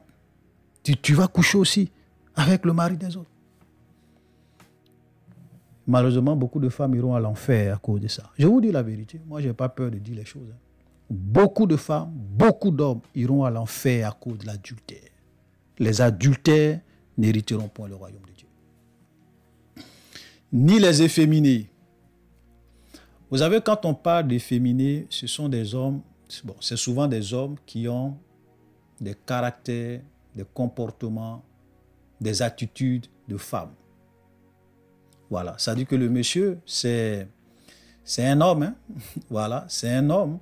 Tu vas coucher aussi avec le mari des autres. Malheureusement, beaucoup de femmes iront à l'enfer à cause de ça. Je vous dis la vérité. Moi, je n'ai pas peur de dire les choses. Beaucoup de femmes, beaucoup d'hommes iront à l'enfer à cause de l'adultère. Les adultères n'hériteront point le royaume de Dieu. Ni les efféminés. Vous savez, quand on parle d'efféminés, ce sont des hommes, bon, c'est souvent des hommes qui ont des caractères, des comportements, des attitudes de femmes. Voilà, ça dit que le monsieur, c'est un homme, hein? Voilà, c'est un homme,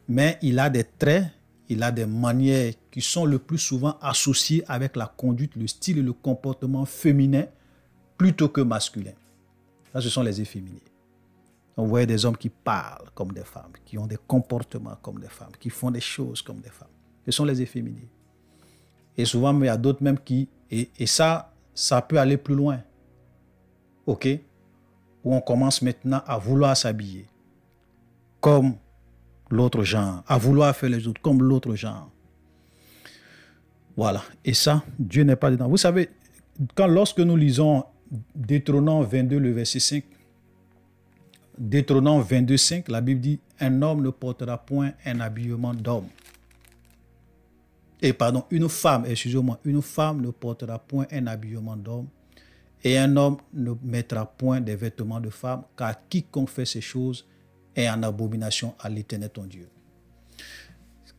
mais il a des traits, il a des manières qui sont le plus souvent associées avec la conduite, le style et le comportement féminin plutôt que masculin. Ça, ce sont les efféminés. On voit des hommes qui parlent comme des femmes, qui ont des comportements comme des femmes, qui font des choses comme des femmes. Ce sont les efféminés. Et souvent, il y a d'autres même qui... Et ça peut aller plus loin. OK? Où on commence maintenant à vouloir s'habiller comme l'autre genre, à vouloir faire les autres comme l'autre genre. Voilà. Et ça, Dieu n'est pas dedans. Vous savez, lorsque nous lisons Deutéronome 22, le verset 5, Deutéronome 22, 5, la Bible dit « Un homme ne portera point un habillement d'homme. » Et pardon, une femme ne portera point un habillement d'homme. Et un homme ne mettra point des vêtements de femme, car quiconque fait ces choses est en abomination à l'Éternel ton Dieu.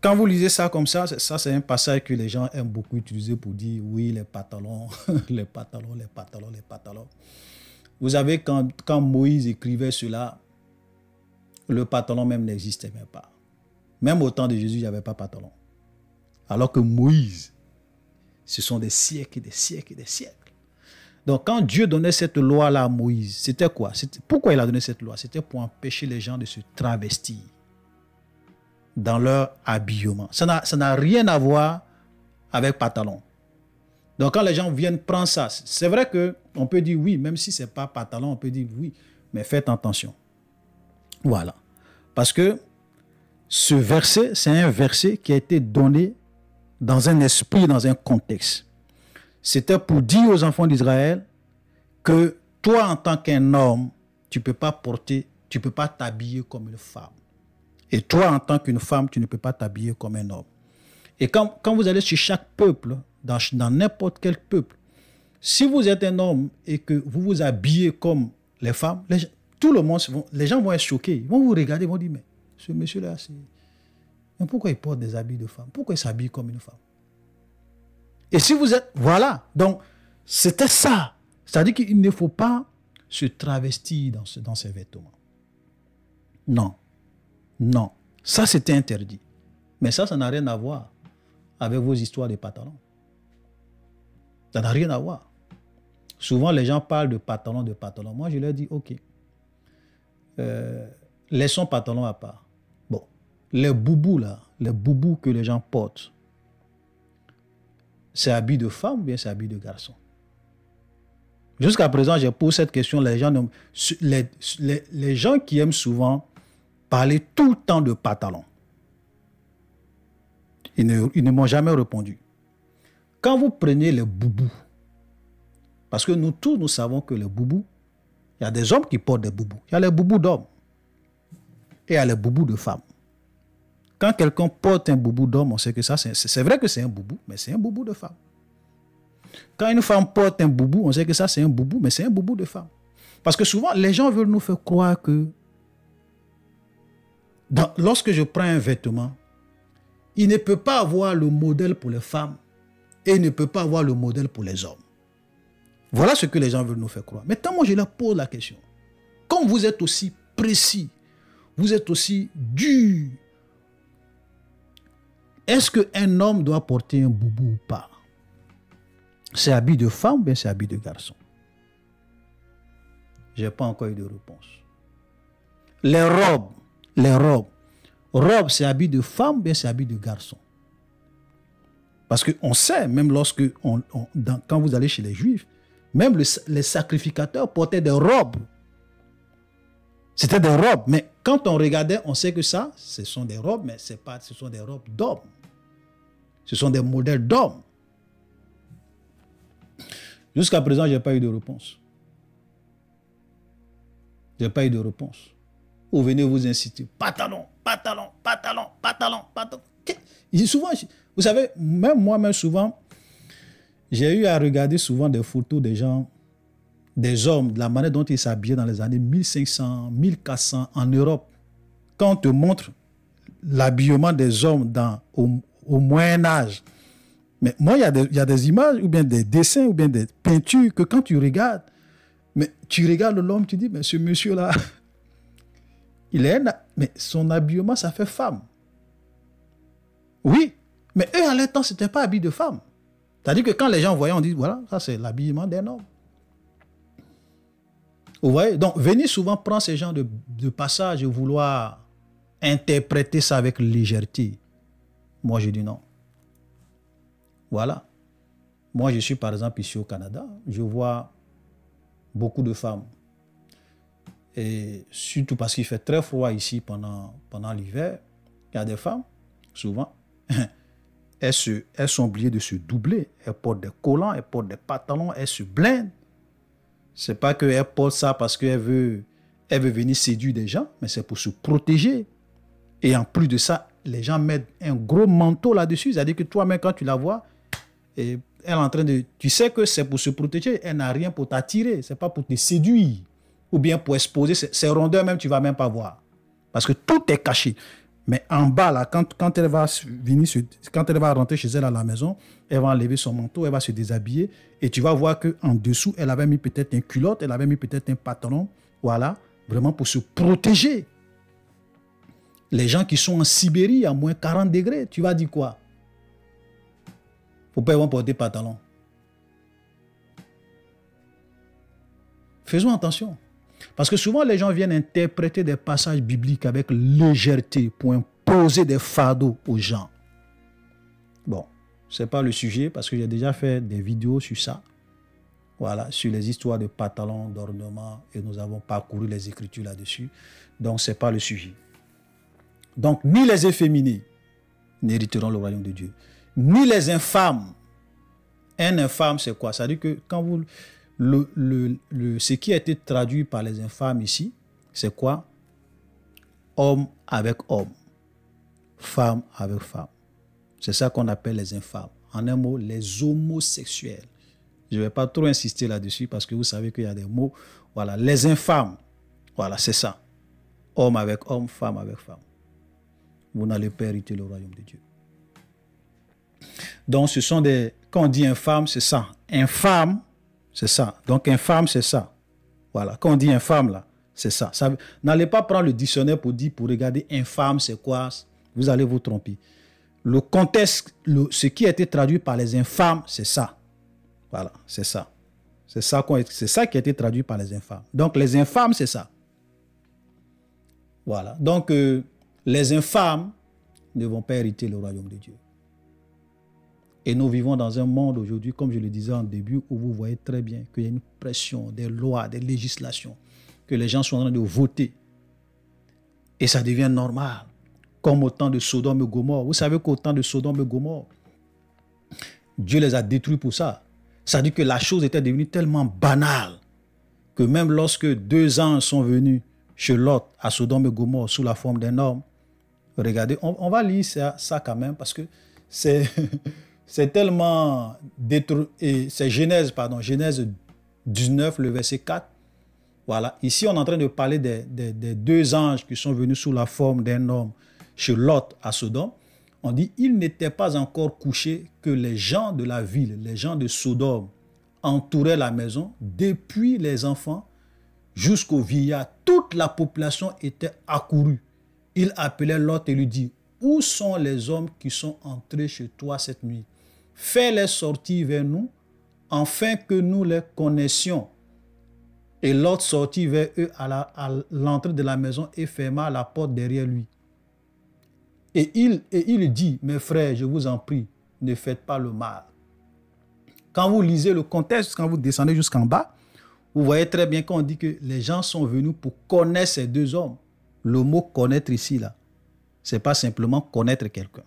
Quand vous lisez ça comme ça c'est un passage que les gens aiment beaucoup utiliser pour dire oui, les pantalons, les pantalons, les pantalons, les pantalons. Vous savez, quand Moïse écrivait cela, le pantalon même n'existait même pas. Même au temps de Jésus, il n'y avait pas de pantalon. Alors que Moïse, ce sont des siècles et des siècles et des siècles. Donc, quand Dieu donnait cette loi-là à Moïse, c'était quoi? Pourquoi il a donné cette loi? C'était pour empêcher les gens de se travestir dans leur habillement. Ça n'a rien à voir avec pantalon. Donc, quand les gens viennent prendre ça, c'est vrai qu'on peut dire oui, même si ce n'est pas pantalon, on peut dire oui, mais faites attention. Voilà. Parce que ce verset, c'est un verset qui a été donné dans un esprit, dans un contexte. C'était pour dire aux enfants d'Israël que toi, en tant qu'un homme, tu ne peux pas t'habiller comme une femme. Et toi, en tant qu'une femme, tu ne peux pas t'habiller comme un homme. Et quand vous allez chez chaque peuple, dans n'importe quel peuple, si vous êtes un homme et que vous vous habillez comme les femmes, tout le monde, les gens vont être choqués. Ils vont vous regarder, ils vont dire, mais ce monsieur-là, mais pourquoi il porte des habits de femme? Pourquoi il s'habille comme une femme? Et si vous êtes... Voilà. Donc, c'était ça. C'est-à-dire qu'il ne faut pas se travestir dans ses vêtements. Non. Non. Ça, c'était interdit. Mais ça n'a rien à voir avec vos histoires de pantalons. Ça n'a rien à voir. Souvent, les gens parlent de pantalons, de pantalons. Moi, je leur dis, OK. Laissons pantalons à part. Bon. Les boubous, là, les boubous que les gens portent, c'est habit de femme ou bien c'est habit de garçon? Jusqu'à présent, j'ai posé cette question. Les gens qui aiment souvent parler tout le temps de pantalon, ils ne m'ont jamais répondu. Quand vous prenez les boubous, parce que nous tous, nous savons que les boubous, il y a des hommes qui portent des boubous. Il y a les boubous d'hommes et il y a les boubous de femmes. Quand quelqu'un porte un boubou d'homme, on sait que ça, c'est vrai que c'est un boubou, mais c'est un boubou de femme. Quand une femme porte un boubou, on sait que ça, c'est un boubou, mais c'est un boubou de femme. Parce que souvent, les gens veulent nous faire croire que lorsque je prends un vêtement, il ne peut pas avoir le modèle pour les femmes et il ne peut pas avoir le modèle pour les hommes. Voilà ce que les gens veulent nous faire croire. Maintenant, moi, je leur pose la question. Quand vous êtes aussi précis, vous êtes aussi dur, est-ce qu'un homme doit porter un boubou ou pas? C'est habit de femme ou bien c'est habit de garçon? Je n'ai pas encore eu de réponse. Les robes, c'est habit de femme ou bien c'est habit de garçon? Parce qu'on sait, même quand vous allez chez les Juifs, même les sacrificateurs portaient des robes. C'était des robes, mais quand on regardait, on sait que ça, ce sont des robes, mais ce sont des robes d'hommes. Ce sont des modèles d'hommes. Jusqu'à présent, je n'ai pas eu de réponse. Je n'ai pas eu de réponse. Vous venez vous inciter. Pantalon, pantalon, pantalon, pantalon, pantalon. Souvent, vous savez, même moi-même, souvent, j'ai eu à regarder souvent des photos des gens, des hommes, de la manière dont ils s'habillaient dans les années 1500, 1400 en Europe. Quand on te montre l'habillement des hommes au Moyen-Âge, mais moi, il y a des images, ou bien des dessins, ou bien des peintures que quand tu regardes, mais tu regardes l'homme, tu dis, mais ce monsieur-là, mais son habillement, ça fait femme. Oui, mais eux, en leur temps, ce n'était pas habillé de femme. C'est-à-dire que quand les gens voyaient, on dit, voilà, ça c'est l'habillement d'un homme. Vous voyez? Donc, venir souvent prendre ces gens de passage et vouloir interpréter ça avec légèreté. Moi, je dis non. Voilà. Moi, je suis par exemple ici au Canada. Je vois beaucoup de femmes. Et surtout parce qu'il fait très froid ici pendant l'hiver. Il y a des femmes, souvent, elles sont obligées de se doubler. Elles portent des collants, elles portent des pantalons, elles se blindent. Ce n'est pas qu'elle porte ça parce qu'elle veut venir séduire des gens, mais c'est pour se protéger. Et en plus de ça, les gens mettent un gros manteau là-dessus. C'est-à-dire que toi-même, quand tu la vois, et elle est en train de... Tu sais que c'est pour se protéger. Elle n'a rien pour t'attirer. Ce n'est pas pour te séduire. Ou bien pour exposer. Ces rondeurs même, tu ne vas même pas voir. Parce que tout est caché. Mais en bas, là, quand elle va quand elle va rentrer chez elle à la maison, elle va enlever son manteau, elle va se déshabiller. Et tu vas voir qu'en dessous, elle avait mis peut-être un culotte, elle avait mis peut-être un pantalon. Voilà. Vraiment pour se protéger. Les gens qui sont en Sibérie à moins 40 degrés, tu vas dire quoi? Faut pas avoir porter pantalon. Faisons attention. Parce que souvent, les gens viennent interpréter des passages bibliques avec légèreté pour imposer des fardeaux aux gens. Bon, ce n'est pas le sujet parce que j'ai déjà fait des vidéos sur ça. Voilà, sur les histoires de pantalons, d'ornements, et nous avons parcouru les Écritures là-dessus. Donc, ce n'est pas le sujet. Donc, ni les efféminés n'hériteront le royaume de Dieu, ni les infâmes. Un infâme, c'est quoi? Ça veut dire que quand vous... ce qui a été traduit par les infâmes ici, c'est quoi? Homme avec homme, femme avec femme. C'est ça qu'on appelle les infâmes. En un mot, les homosexuels. Je ne vais pas trop insister là-dessus parce que vous savez qu'il y a des mots. Voilà, les infâmes. Voilà, c'est ça. Homme avec homme, femme avec femme. Vous n'allez pas hériter le royaume de Dieu. Donc, ce sont des... Quand on dit infâme, c'est ça. Infâme, c'est ça. Donc, infâme, c'est ça. Voilà. Quand on dit infâme, là, c'est ça. N'allez pas prendre le dictionnaire pour regarder infâme, c'est quoi? Vous allez vous tromper. Le contexte, ce qui a été traduit par les infâmes, c'est ça. Voilà, c'est ça. C'est ça qui a été traduit par les infâmes. Donc, les infâmes, c'est ça. Voilà. Donc, les infâmes ne vont pas hériter le royaume de Dieu. Et nous vivons dans un monde aujourd'hui, comme je le disais en début, où vous voyez très bien qu'il y a une pression, des lois, des législations, que les gens sont en train de voter. Et ça devient normal. Comme au temps de Sodome et Gomorrhe. Vous savez qu'au temps de Sodome et Gomorrhe, Dieu les a détruits pour ça. Ça dit que la chose était devenue tellement banale que même lorsque 2 anges sont venus chez Lot à Sodome et Gomorrhe sous la forme d'un homme, regardez, on va lire ça quand même parce que c'est tellement détruit. C'est Genèse 19, le verset 4. Voilà. Ici, on est en train de parler des 2 anges qui sont venus sous la forme d'un homme chez Lot à Sodome. On dit, il n'était pas encore couché que les gens de la ville, les gens de Sodome, entouraient la maison, depuis les enfants jusqu'aux vieillards. Toute la population était accourue. Il appelait Lot et lui dit, où sont les hommes qui sont entrés chez toi cette nuit? Fais-les sortir vers nous, afin que nous les connaissions. Et Lot sortit vers eux à l'entrée de la maison et ferma la porte derrière lui. Et il dit, mes frères, je vous en prie, ne faites pas le mal. Quand vous lisez le contexte, quand vous descendez jusqu'en bas, vous voyez très bien qu'on dit que les gens sont venus pour connaître ces 2 hommes. Le mot connaître ici, là, ce n'est pas simplement connaître quelqu'un.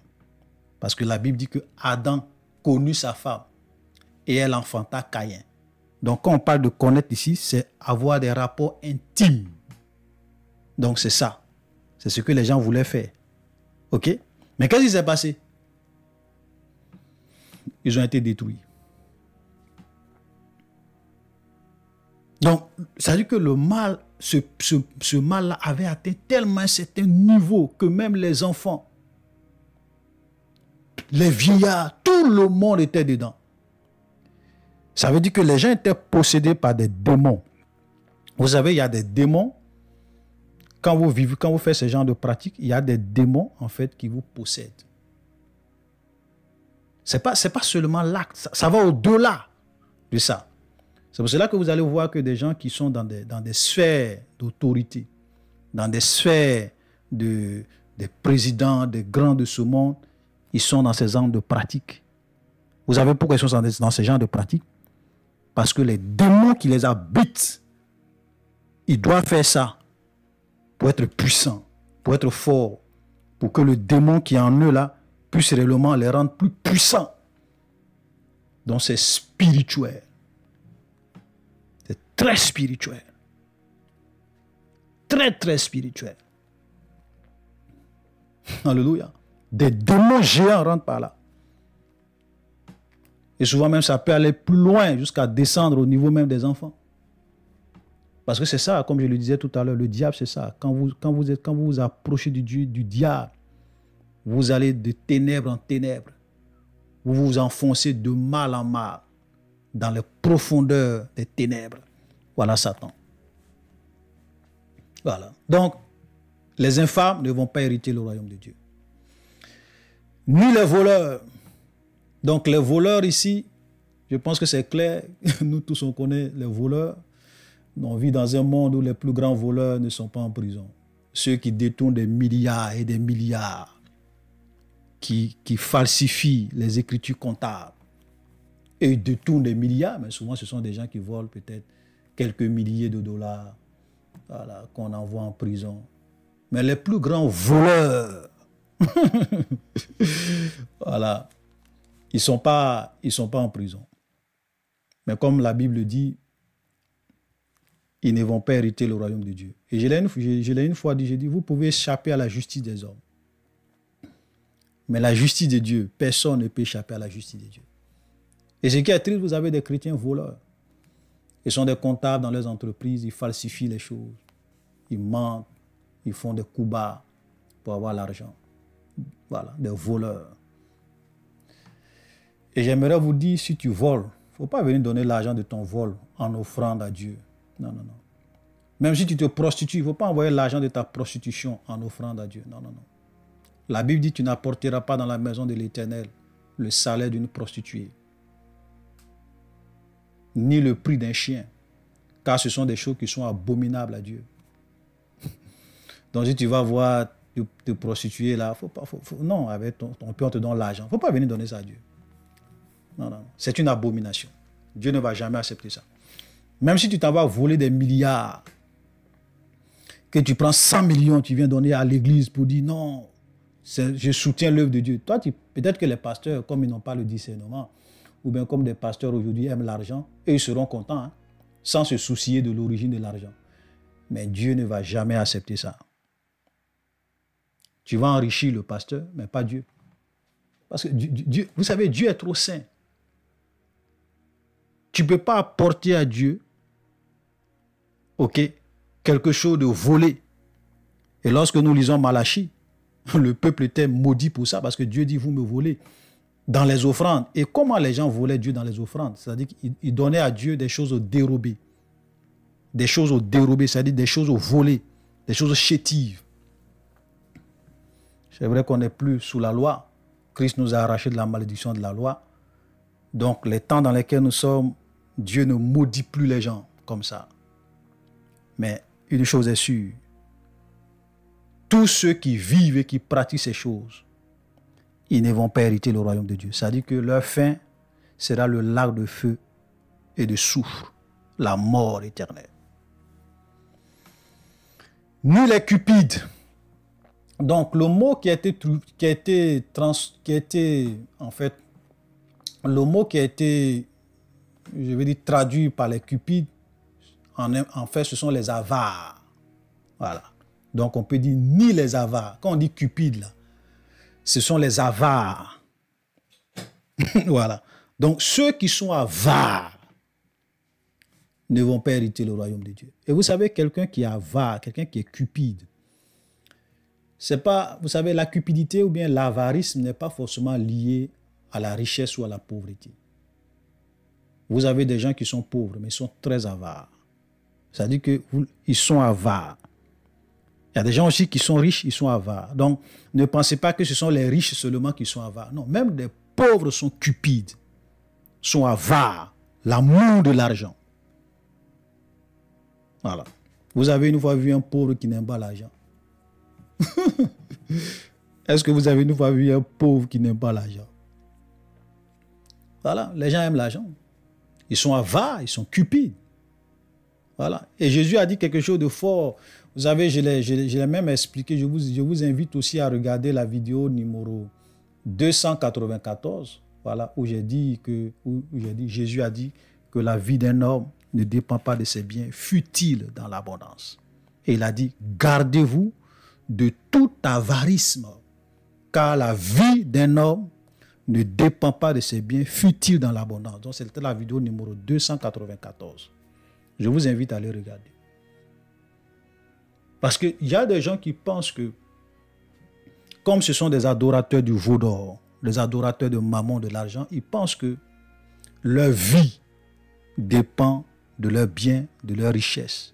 Parce que la Bible dit que Adam connut sa femme et elle enfanta Caïn. Donc, quand on parle de connaître ici, c'est avoir des rapports intimes. Donc, c'est ça. C'est ce que les gens voulaient faire. OK? Mais qu'est-ce qui s'est passé? Ils ont été détruits. Donc, ça veut dire que le mal, ce mal-là avait atteint tellement un certain niveau que même les enfants, les vieillards, tout le monde était dedans. Ça veut dire que les gens étaient possédés par des démons. Vous savez, il y a des démons. Quand vous faites ce genre de pratique, il y a des démons, en fait, qui vous possèdent. C'est pas seulement l'acte, ça va au-delà de ça. C'est pour cela que vous allez voir que des gens qui sont dans des sphères d'autorité, dans des sphères des présidents, des grands de ce monde, ils sont dans ces genres de pratiques. Vous savez pourquoi ils sont dans ces genres de pratiques? Parce que les démons qui les habitent, ils doivent faire ça pour être puissants, pour être forts, pour que le démon qui est en eux là puisse réellement les rendre plus puissants. Donc c'est spirituel. C'est très spirituel. Très, très spirituel. Alléluia. Des démons géants rentrent par là. Et souvent même, ça peut aller plus loin, jusqu'à descendre au niveau même des enfants. Parce que c'est ça, comme je le disais tout à l'heure, le diable, c'est ça. Quand vous vous approchez du diable, vous allez de ténèbres en ténèbres. Vous vous enfoncez de mal en mal dans les profondeurs des ténèbres. Voilà Satan. Voilà. Donc, les infâmes ne vont pas hériter le royaume de Dieu. Ni les voleurs. Donc, les voleurs ici, je pense que c'est clair. Nous tous, on connaît les voleurs. On vit dans un monde où les plus grands voleurs ne sont pas en prison. Ceux qui détournent des milliards et des milliards, qui falsifient les écritures comptables et détournent des milliards, mais souvent ce sont des gens qui volent peut-être quelques milliers de dollars, voilà, qu'on envoie en prison. Mais les plus grands voleurs, voilà, ils ne sont pas en prison. Mais comme la Bible dit, ils ne vont pas hériter le royaume de Dieu. Et je l'ai une fois dit, j'ai dit, vous pouvez échapper à la justice des hommes. Mais la justice de Dieu, personne ne peut échapper à la justice de Dieu. Et ce qui est triste, vous avez des chrétiens voleurs. Ils sont des comptables dans leurs entreprises, ils falsifient les choses. Ils mentent, ils font des coups bas pour avoir l'argent. Voilà, des voleurs. Et j'aimerais vous dire, si tu voles, il ne faut pas venir donner l'argent de ton vol en offrande à Dieu. Non, non, non. Même si tu te prostitues, il ne faut pas envoyer l'argent de ta prostitution en offrande à Dieu. Non, non, non. La Bible dit, tu n'apporteras pas dans la maison de l'Éternel le salaire d'une prostituée, ni le prix d'un chien, car ce sont des choses qui sont abominables à Dieu. Donc si tu vas voir te prostituer là, non, avec ton père, on te donne l'argent. Il ne faut pas venir donner ça à Dieu. Non, non, c'est une abomination. Dieu ne va jamais accepter ça. Même si tu t'en vas voler des milliards, que tu prends 100 millions, tu viens donner à l'église pour dire non, je soutiens l'œuvre de Dieu. Toi, peut-être que les pasteurs, comme ils n'ont pas le discernement, ou bien comme des pasteurs aujourd'hui aiment l'argent, et ils seront contents, hein, sans se soucier de l'origine de l'argent. Mais Dieu ne va jamais accepter ça. Tu vas enrichir le pasteur, mais pas Dieu. Parce que Dieu, vous savez, Dieu est trop saint. Tu ne peux pas apporter à Dieu, ok, quelque chose de volé. Et lorsque nous lisons Malachie, le peuple était maudit pour ça, parce que Dieu dit, vous me volez dans les offrandes. Et comment les gens volaient Dieu dans les offrandes? C'est-à-dire qu'ils donnaient à Dieu des choses au dérobé. Des choses au dérobé, c'est-à-dire des choses au volé, des choses chétives. C'est vrai qu'on n'est plus sous la loi. Christ nous a arrachés de la malédiction de la loi. Donc, les temps dans lesquels nous sommes, Dieu ne maudit plus les gens comme ça. Mais une chose est sûre, tous ceux qui vivent et qui pratiquent ces choses, ils ne vont pas hériter le royaume de Dieu. C'est-à-dire que leur fin sera le lac de feu et de soufre, la mort éternelle. Ni les cupides. Donc, le mot qui a été je vais dire, traduit par les cupides, en fait, ce sont les avares. Voilà. Donc, on peut dire ni les avares. Quand on dit cupide, là, ce sont les avares. Voilà. Donc, ceux qui sont avares ne vont pas hériter le royaume de Dieu. Et vous savez, quelqu'un qui est avare, quelqu'un qui est cupide, c'est pas, vous savez, la cupidité ou bien l'avarisme n'est pas forcément lié à la richesse ou à la pauvreté. Vous avez des gens qui sont pauvres, mais ils sont très avares. C'est-à-dire qu'ils sont avares. Il y a des gens aussi qui sont riches, ils sont avares. Donc, ne pensez pas que ce sont les riches seulement qui sont avares. Non, même les pauvres sont cupides, sont avares, l'amour de l'argent. Voilà. Vous avez une fois vu un pauvre qui n'aime pas l'argent? Est-ce que vous avez une fois vu un pauvre qui n'aime pas l'argent? Voilà, les gens aiment l'argent. Ils sont avares, ils sont cupides. Voilà. Et Jésus a dit quelque chose de fort. Vous savez, je l'ai même expliqué. Je vous invite aussi à regarder la vidéo numéro 294. Voilà, où Jésus a dit que la vie d'un homme ne dépend pas de ses biens, fut-il dans l'abondance. Et il a dit, gardez-vous de tout avarisme, car la vie d'un homme ne dépend pas de ses biens, fut-il dans l'abondance. Donc, c'était la vidéo numéro 294. Je vous invite à aller regarder. Parce qu'il y a des gens qui pensent que, comme ce sont des adorateurs du veau d'or, des adorateurs de mammon, de l'argent, ils pensent que leur vie dépend de leurs biens, de leurs richesses.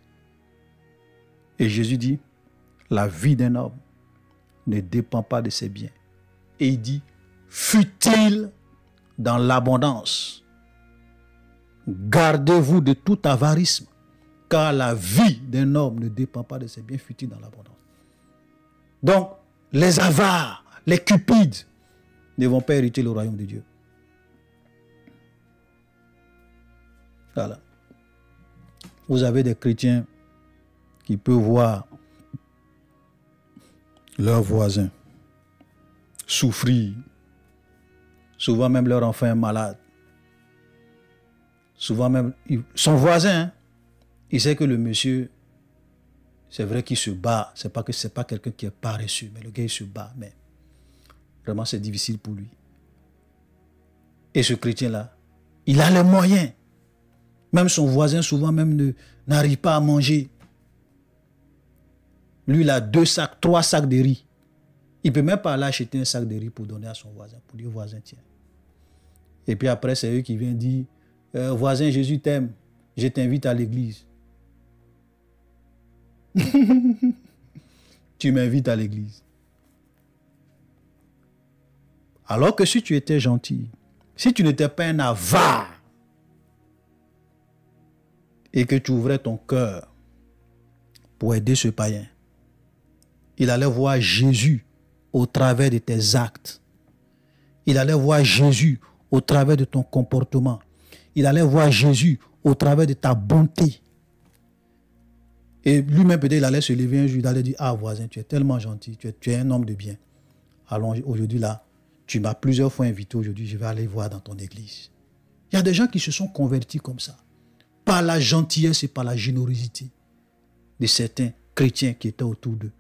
Et Jésus dit, la vie d'un homme ne dépend pas de ses biens. Et il dit, fut-il dans l'abondance, gardez-vous de tout avarisme, car la vie d'un homme ne dépend pas de ses biens, fut-il dans l'abondance. Donc, les avares, les cupides ne vont pas hériter le royaume de Dieu. Voilà. Vous avez des chrétiens qui peuvent voir leurs voisins souffrir. Souvent même leur enfant est malade. Souvent même son voisin, hein, il sait que le monsieur, c'est vrai qu'il se bat. C'est pas quelqu'un qui est paresseux, mais le gars il se bat. Mais vraiment c'est difficile pour lui. Et ce chrétien-là, il a les moyens. Même son voisin souvent même n'arrive pas à manger. Lui, il a 2 sacs, 3 sacs de riz. Il ne peut même pas aller acheter un sac de riz pour donner à son voisin, pour dire voisin, tiens. Et puis après, c'est eux qui viennent dire, voisin, Jésus t'aime, je t'invite à l'église. Tu m'invites à l'église. Alors que si tu étais gentil, si tu n'étais pas un avare, et que tu ouvrais ton cœur pour aider ce païen, il allait voir Jésus au travers de tes actes. Il allait voir Jésus au travers de ton comportement. Il allait voir Jésus au travers de ta bonté. Et lui-même, peut-être, il allait se lever un jour, il allait dire, ah voisin, tu es tellement gentil, tu es un homme de bien. Alors aujourd'hui, là, tu m'as plusieurs fois invité aujourd'hui, je vais aller voir dans ton église. Il y a des gens qui se sont convertis comme ça, par la gentillesse et par la générosité de certains chrétiens qui étaient autour d'eux.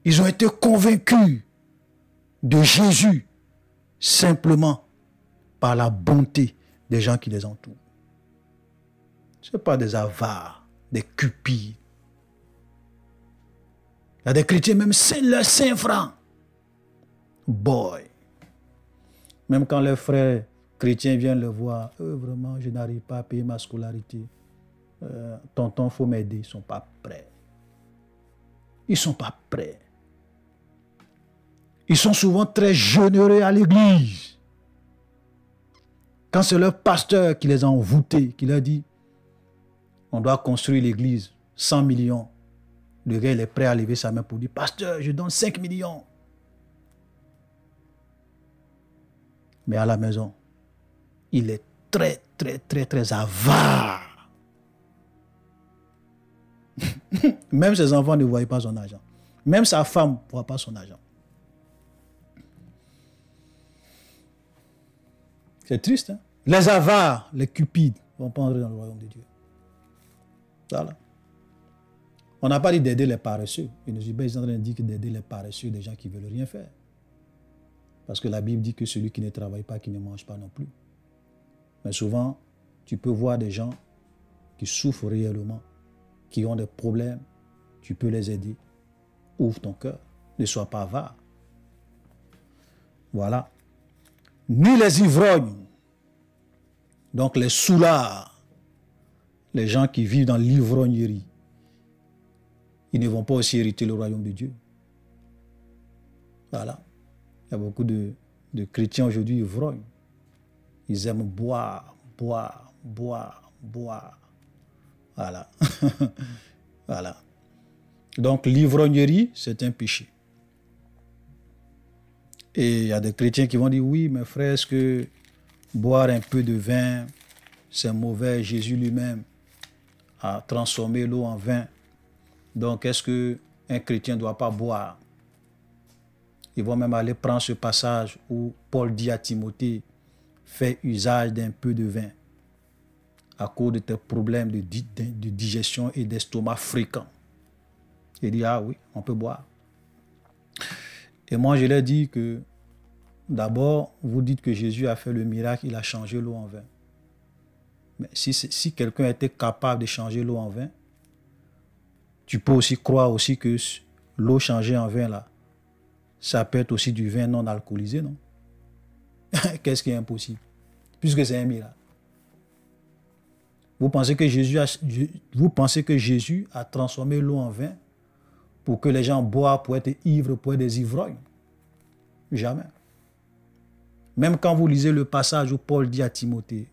Ils ont été convaincus de Jésus simplement par la bonté des gens qui les entourent. Ce n'est pas des avares, des cupides. Il y a des chrétiens, même leurs 5 francs. Boy. Même quand leurs frères chrétiens viennent le voir, vraiment, je n'arrive pas à payer ma scolarité. Tonton, il faut m'aider. Ils ne sont pas prêts. Ils ne sont pas prêts. Ils sont souvent très généreux à l'église. Quand c'est leur pasteur qui les a envoûtés, qui leur dit, on doit construire l'église, 100 millions. Le gars, il est prêt à lever sa main pour dire, pasteur, je donne 5 millions. Mais à la maison, il est très, très, très, très avare. Même ses enfants ne voient pas son argent. Même sa femme ne voit pas son argent. C'est triste, hein? Les avares, les cupides vont pas entrer dans le royaume de Dieu. Voilà. On n'a pas dit d'aider les paresseux. Il ne suis pas en train de dire que d'aider les paresseux, des gens qui ne veulent rien faire. Parce que la Bible dit que celui qui ne travaille pas, qui ne mange pas non plus. Mais souvent, tu peux voir des gens qui souffrent réellement, qui ont des problèmes. Tu peux les aider. Ouvre ton cœur. Ne sois pas avare. Voilà. Ni les ivrognes, donc les soulards, les gens qui vivent dans l'ivrognerie, ils ne vont pas aussi hériter le royaume de Dieu. Voilà. Il y a beaucoup de chrétiens aujourd'hui ivrognes. Ils aiment boire, boire, boire, boire. Voilà. Voilà. Donc l'ivrognerie, c'est un péché. Et il y a des chrétiens qui vont dire, oui, mes frères, est-ce que boire un peu de vin, c'est mauvais? Jésus lui-même a transformé l'eau en vin. Donc, est-ce qu'un chrétien ne doit pas boire? Ils vont même aller prendre ce passage où Paul dit à Timothée, fais usage d'un peu de vin à cause de tes problèmes de digestion et d'estomac fréquents. Il dit, ah oui, on peut boire. Et moi, je leur dis que d'abord, vous dites que Jésus a fait le miracle, il a changé l'eau en vin. Mais si quelqu'un était capable de changer l'eau en vin, tu peux aussi croire aussi que l'eau changée en vin, là, ça peut être aussi du vin non alcoolisé, non? Qu'est-ce qui est impossible? Puisque c'est un miracle. Vous pensez que Jésus a transformé l'eau en vin pour que les gens boivent, pour être ivres, pour être des ivrognes? Jamais. Même quand vous lisez le passage où Paul dit à Timothée,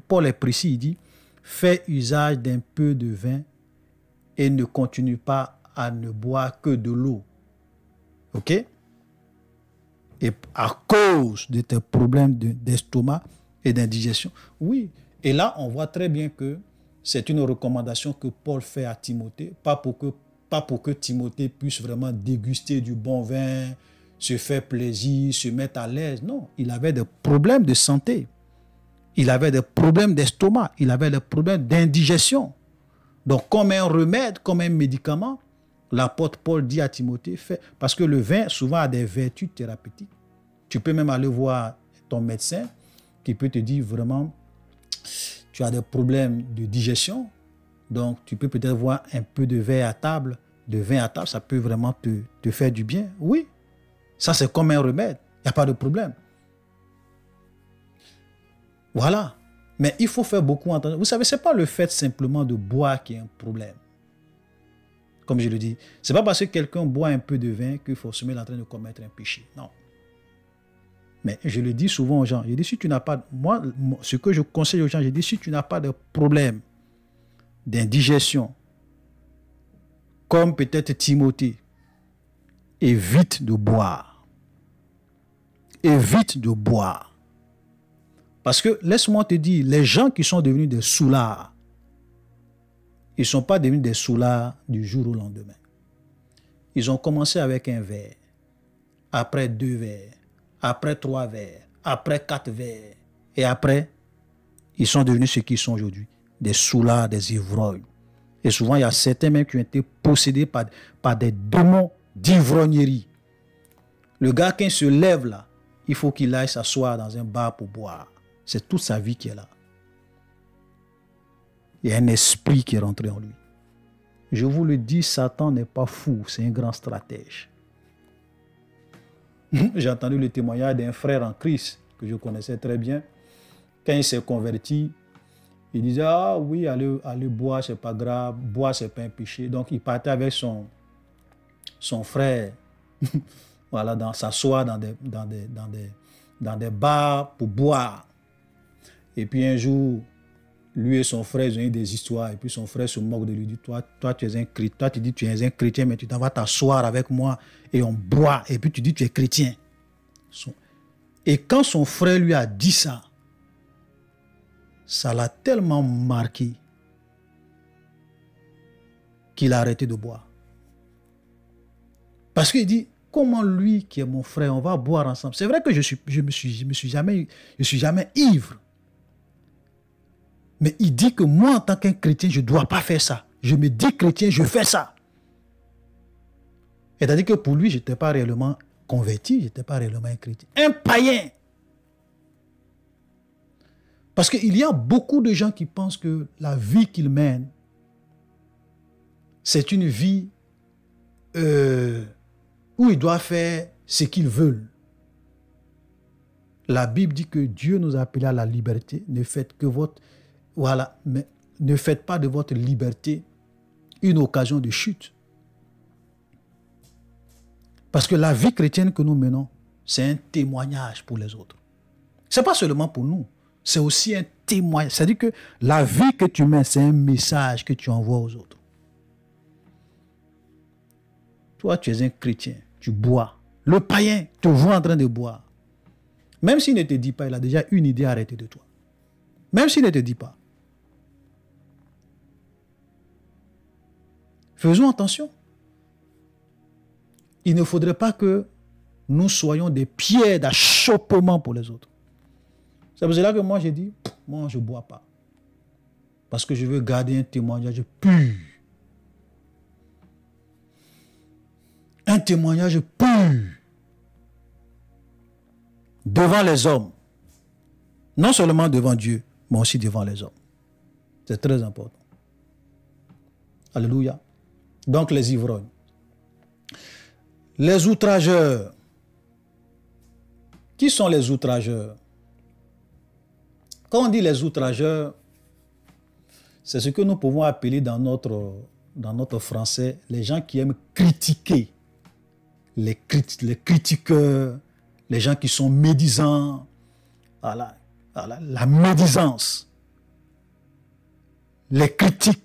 Paul est précis, il dit, fais usage d'un peu de vin et ne continue pas à ne boire que de l'eau. Ok? Et à cause de tes problèmes d'estomac et d'indigestion. Oui. Et là, on voit très bien que c'est une recommandation que Paul fait à Timothée, pas pour que Timothée puisse vraiment déguster du bon vin, se faire plaisir, se mettre à l'aise. Non, il avait des problèmes de santé. Il avait des problèmes d'estomac. Il avait des problèmes d'indigestion. Donc, comme un remède, comme un médicament, l'apôtre Paul dit à Timothée, parce que le vin, souvent, a des vertus thérapeutiques. Tu peux même aller voir ton médecin qui peut te dire vraiment, tu as des problèmes de digestion. Donc, tu peux peut-être voir un peu de vin à table. Ça peut vraiment te faire du bien. Oui, ça, c'est comme un remède. Il n'y a pas de problème. Voilà. Mais il faut faire beaucoup entendre. Vous savez, ce n'est pas le fait simplement de boire qui est un problème. Comme je le dis, ce n'est pas parce que quelqu'un boit un peu de vin que forcément il est en train de commettre un péché. Non. Mais je le dis souvent aux gens. Je dis, si tu n'as pas... Moi, ce que je conseille aux gens, je dis, si tu n'as pas de problème d'indigestion, comme peut-être Timothée, évite de boire. Évite de boire. Parce que, laisse-moi te dire, les gens qui sont devenus des soulards, ils ne sont pas devenus des soulards du jour au lendemain. Ils ont commencé avec un verre, après 2 verres, après 3 verres, après 4 verres. Et après, ils sont devenus ce qu'ils sont aujourd'hui, des soulards, des ivrognes. Et souvent, il y a certains même qui ont été possédés par des démons d'ivrognerie. Le gars, quand il se lève là, il faut qu'il aille s'asseoir dans un bar pour boire. C'est toute sa vie qui est là. Il y a un esprit qui est rentré en lui. Je vous le dis, Satan n'est pas fou, c'est un grand stratège. J'ai entendu le témoignage d'un frère en Christ que je connaissais très bien. Quand il s'est converti, il disait, ah oui, aller boire, c'est pas grave, boire, c'est pas un péché. Donc il partait avec son frère, voilà, s'asseoir dans des bars pour boire. Et puis un jour, lui et son frère, ils ont eu des histoires. Et puis son frère se moque de lui. Il dit, toi, tu es un chrétien. Toi, tu dis tu es un chrétien, mais tu t'en vas t'asseoir avec moi et on boit. Et puis tu dis tu es chrétien. Et quand son frère lui a dit ça, ça l'a tellement marqué qu'il a arrêté de boire. Parce qu'il dit, comment lui qui est mon frère, on va boire ensemble. C'est vrai que je suis jamais ivre. Mais il dit que moi, en tant qu'un chrétien, je ne dois pas faire ça. Je me dis chrétien, je fais ça. C'est-à-dire que pour lui, je n'étais pas réellement converti, je n'étais pas réellement un chrétien. Un païen. Parce qu'il y a beaucoup de gens qui pensent que la vie qu'ils mènent, c'est une vie où ils doivent faire ce qu'ils veulent. La Bible dit que Dieu nous a appelés à la liberté. Ne faites pas de votre liberté une occasion de chute. Parce que la vie chrétienne que nous menons, c'est un témoignage pour les autres. Ce n'est pas seulement pour nous, c'est aussi un témoignage. C'est-à-dire que la vie que tu mènes, c'est un message que tu envoies aux autres. Toi, tu es un chrétien, tu bois. Le païen te voit en train de boire. Même s'il ne te dit pas, il a déjà une idée arrêtée de toi. Même s'il ne te dit pas. Faisons attention. Il ne faudrait pas que nous soyons des pierres d'achoppement pour les autres. C'est pour cela que moi j'ai dit, moi je ne bois pas. Parce que je veux garder un témoignage pur. Un témoignage pur. devant les hommes. Non seulement devant Dieu, mais aussi devant les hommes. C'est très important. Alléluia. Donc les ivrognes. Les outrageurs. Qui sont les outrageurs? Quand on dit les outrageurs, c'est ce que nous pouvons appeler dans notre français les gens qui aiment critiquer, les critiqueurs, les gens qui sont médisants. Voilà, la médisance, les critiques.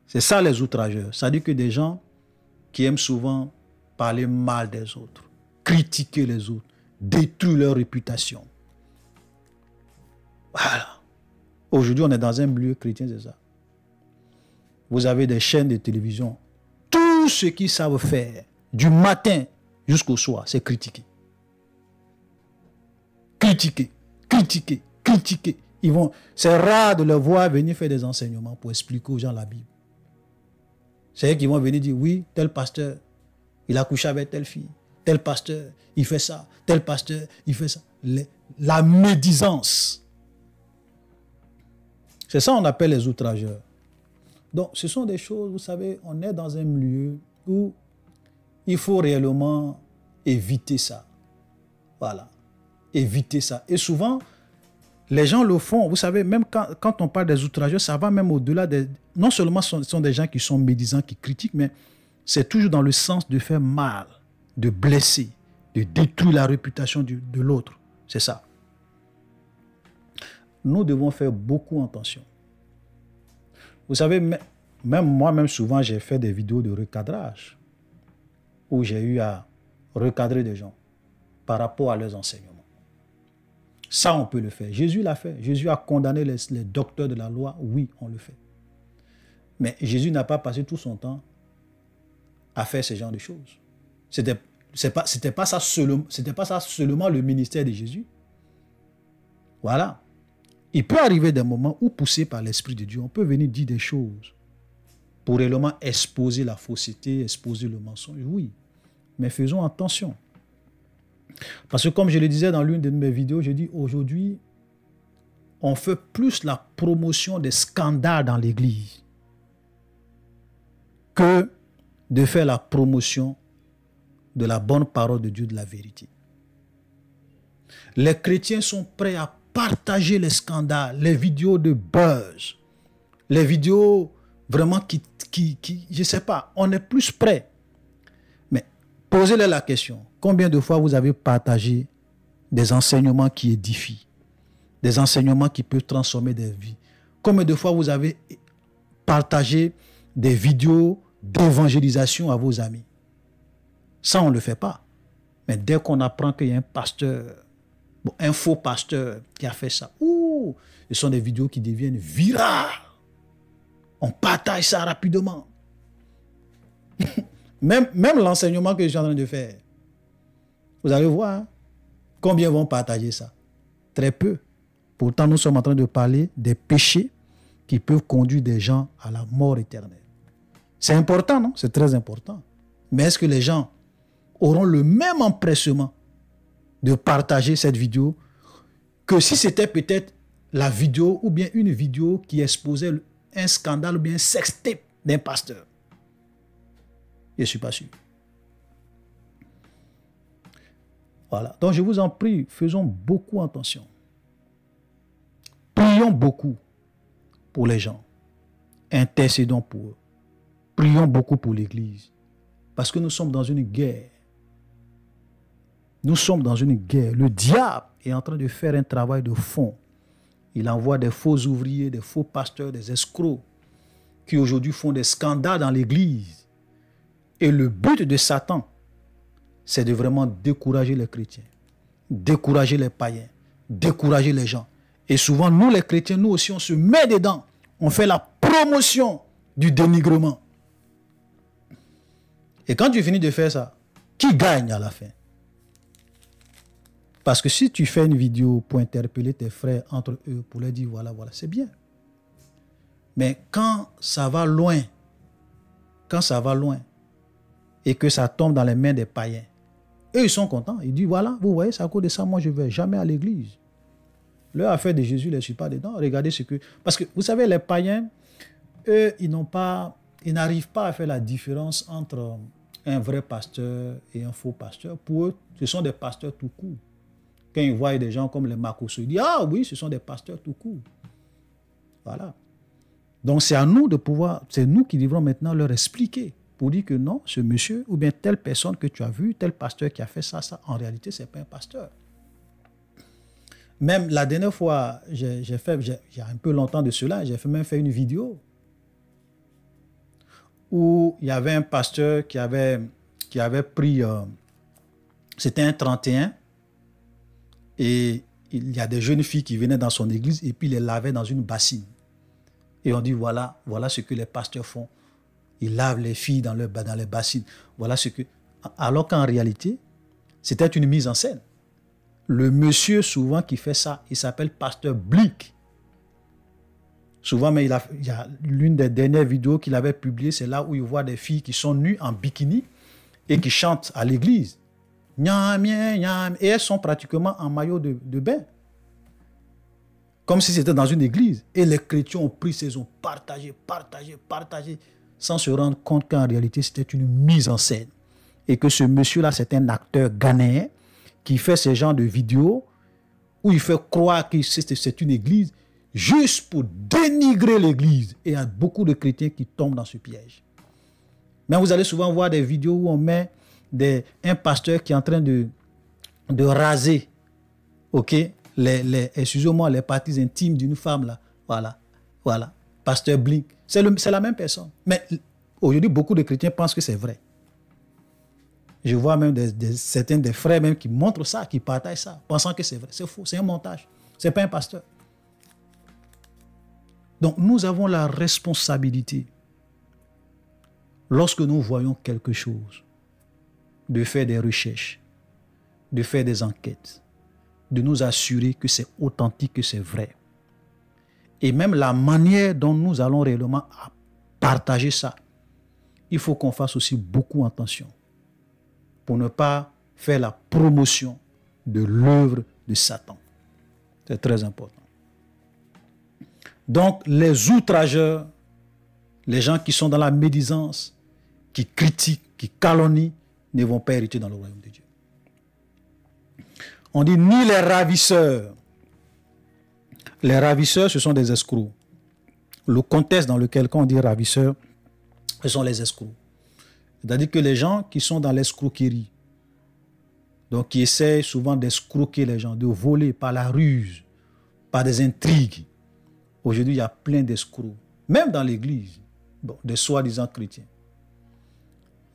C'est ça les outrageurs. C'est-à-dire que des gens qui aiment souvent parler mal des autres, critiquer les autres, détruire leur réputation. Voilà. Aujourd'hui, on est dans un milieu chrétien, c'est ça. Vous avez des chaînes de télévision. Tout ce qu'ils savent faire, du matin jusqu'au soir, c'est critiquer. Critiquer, critiquer, critiquer. C'est rare de les voir venir faire des enseignements pour expliquer aux gens la Bible. C'est eux qui vont venir dire, oui, tel pasteur, il a couché avec telle fille. Tel pasteur, il fait ça. Tel pasteur, il fait ça. La médisance. C'est ça qu'on appelle les outrageurs. Donc, ce sont des choses, vous savez, on est dans un milieu où il faut réellement éviter ça. Voilà. Éviter ça. Et souvent, les gens le font. Vous savez, même quand on parle des outrageurs, ça va même au-delà des... Non seulement ce sont des gens qui sont médisants, qui critiquent, mais c'est toujours dans le sens de faire mal, de blesser, de détruire la réputation de l'autre. C'est ça. Nous devons faire beaucoup attention. Vous savez, même moi-même, souvent, j'ai fait des vidéos de recadrage où j'ai eu à recadrer des gens par rapport à leurs enseignements. Ça, on peut le faire. Jésus l'a fait. Jésus a condamné les docteurs de la loi. Oui, on le fait. Mais Jésus n'a pas passé tout son temps à faire ce genre de choses. C'était pas ça seulement le ministère de Jésus. Voilà. Il peut arriver des moments où, poussé par l'Esprit de Dieu, on peut venir dire des choses pour réellement exposer la fausseté, exposer le mensonge. Oui, mais faisons attention. Parce que comme je le disais dans l'une de mes vidéos, je dis aujourd'hui, on fait plus la promotion des scandales dans l'Église que de faire la promotion de la bonne parole de Dieu, de la vérité. Les chrétiens sont prêts à partager les scandales, les vidéos de buzz, les vidéos vraiment qui je ne sais pas, on est plus prêts. Mais posez-leur la question, combien de fois vous avez partagé des enseignements qui édifient, des enseignements qui peuvent transformer des vies? Combien de fois vous avez partagé des vidéos d'évangélisation à vos amis? Ça, on ne le fait pas. Mais dès qu'on apprend qu'il y a un pasteur, un faux pasteur qui a fait ça, ce sont des vidéos qui deviennent virales. On partage ça rapidement. même l'enseignement que je suis en train de faire, vous allez voir, hein, combien vont partager ça? Très peu. Pourtant, nous sommes en train de parler des péchés qui peuvent conduire des gens à la mort éternelle. C'est important, non? C'est très important. Mais est-ce que les gens auront le même empressement de partager cette vidéo que si c'était peut-être la vidéo ou bien une vidéo qui exposait un scandale ou bien un sextape d'un pasteur? Je ne suis pas sûr. Voilà. Donc je vous en prie, faisons beaucoup attention. Prions beaucoup pour les gens. Intercédons pour eux. Prions beaucoup pour l'Église. Parce que nous sommes dans une guerre. Nous sommes dans une guerre. Le diable est en train de faire un travail de fond. Il envoie des faux ouvriers, des faux pasteurs, des escrocs qui aujourd'hui font des scandales dans l'Église. Et le but de Satan, c'est de vraiment décourager les chrétiens, décourager les païens, décourager les gens. Et souvent, nous les chrétiens, nous aussi, on se met dedans. On fait la promotion du dénigrement. Et quand tu finis de faire ça, qui gagne à la fin? Parce que si tu fais une vidéo pour interpeller tes frères entre eux, pour leur dire voilà, c'est bien. Mais quand ça va loin, et que ça tombe dans les mains des païens, Et ils sont contents. Ils disent, voilà, vous voyez, c'est à cause de ça, moi, je ne vais jamais à l'église. Leur affaire de Jésus, je ne suis pas dedans. Regardez ce que... Parce que, vous savez, les païens, eux, ils n'arrivent pas à faire la différence entre un vrai pasteur et un faux pasteur. Pour eux, ce sont des pasteurs tout court. Quand ils voient des gens comme les Makosso, ils disent, ah oui, ce sont des pasteurs tout court. Voilà. Donc, c'est à nous de pouvoir... C'est nous qui devrons maintenant leur expliquer pour dire que non, ce monsieur ou bien telle personne que tu as vu, tel pasteur qui a fait ça, en réalité, ce n'est pas un pasteur. Même la dernière fois, il y a un peu longtemps de cela, j'ai même fait une vidéo où il y avait un pasteur qui avait pris, c'était un 31, et il y a des jeunes filles qui venaient dans son église et puis les lavaient dans une bassine. Et on dit, voilà ce que les pasteurs font. Ils lavent les filles dans les bassines. Voilà ce que... Alors qu'en réalité, c'était une mise en scène. Le monsieur, souvent, qui fait ça, il s'appelle Pasteur Blink. Souvent, mais il y a l'une des dernières vidéos qu'il avait publiées, c'est là où il voit des filles qui sont nues en bikini et qui chantent à l'église. Nyam, nyam, et elles sont pratiquement en maillot de bain. Comme si c'était dans une église. Et les chrétiens ont pris ces ont partagé, sans se rendre compte qu'en réalité, c'était une mise en scène. Et que ce monsieur-là, c'est un acteur ghanéen qui fait ce genre de vidéos où il fait croire que c'est une église juste pour dénigrer l'église. Et il y a beaucoup de chrétiens qui tombent dans ce piège. Mais vous allez souvent voir des vidéos où on met un pasteur qui est en train de raser, ok, excusez-moi, les parties intimes d'une femme là. Voilà. Pasteur Blink. C'est la même personne. Mais aujourd'hui, beaucoup de chrétiens pensent que c'est vrai. Je vois même certains des frères même qui montrent ça, qui partagent ça, pensant que c'est vrai. C'est faux, c'est un montage. Ce n'est pas un pasteur. Donc, nous avons la responsabilité, lorsque nous voyons quelque chose, de faire des recherches, de faire des enquêtes, de nous assurer que c'est authentique, que c'est vrai. Et même la manière dont nous allons réellement partager ça, il faut qu'on fasse aussi beaucoup attention pour ne pas faire la promotion de l'œuvre de Satan. C'est très important. Donc, les outrageurs, les gens qui sont dans la médisance, qui critiquent, qui calomnient, ne vont pas hériter dans le royaume de Dieu. On dit ni les ravisseurs. Les ravisseurs, ce sont des escrocs. Le contexte dans lequel, quand on dit ravisseurs, ce sont les escrocs. C'est-à-dire que les gens qui sont dans l'escroquerie, donc qui essayent souvent d'escroquer les gens, de voler par la ruse, par des intrigues. Aujourd'hui, il y a plein d'escrocs, même dans l'église, des soi-disant chrétiens.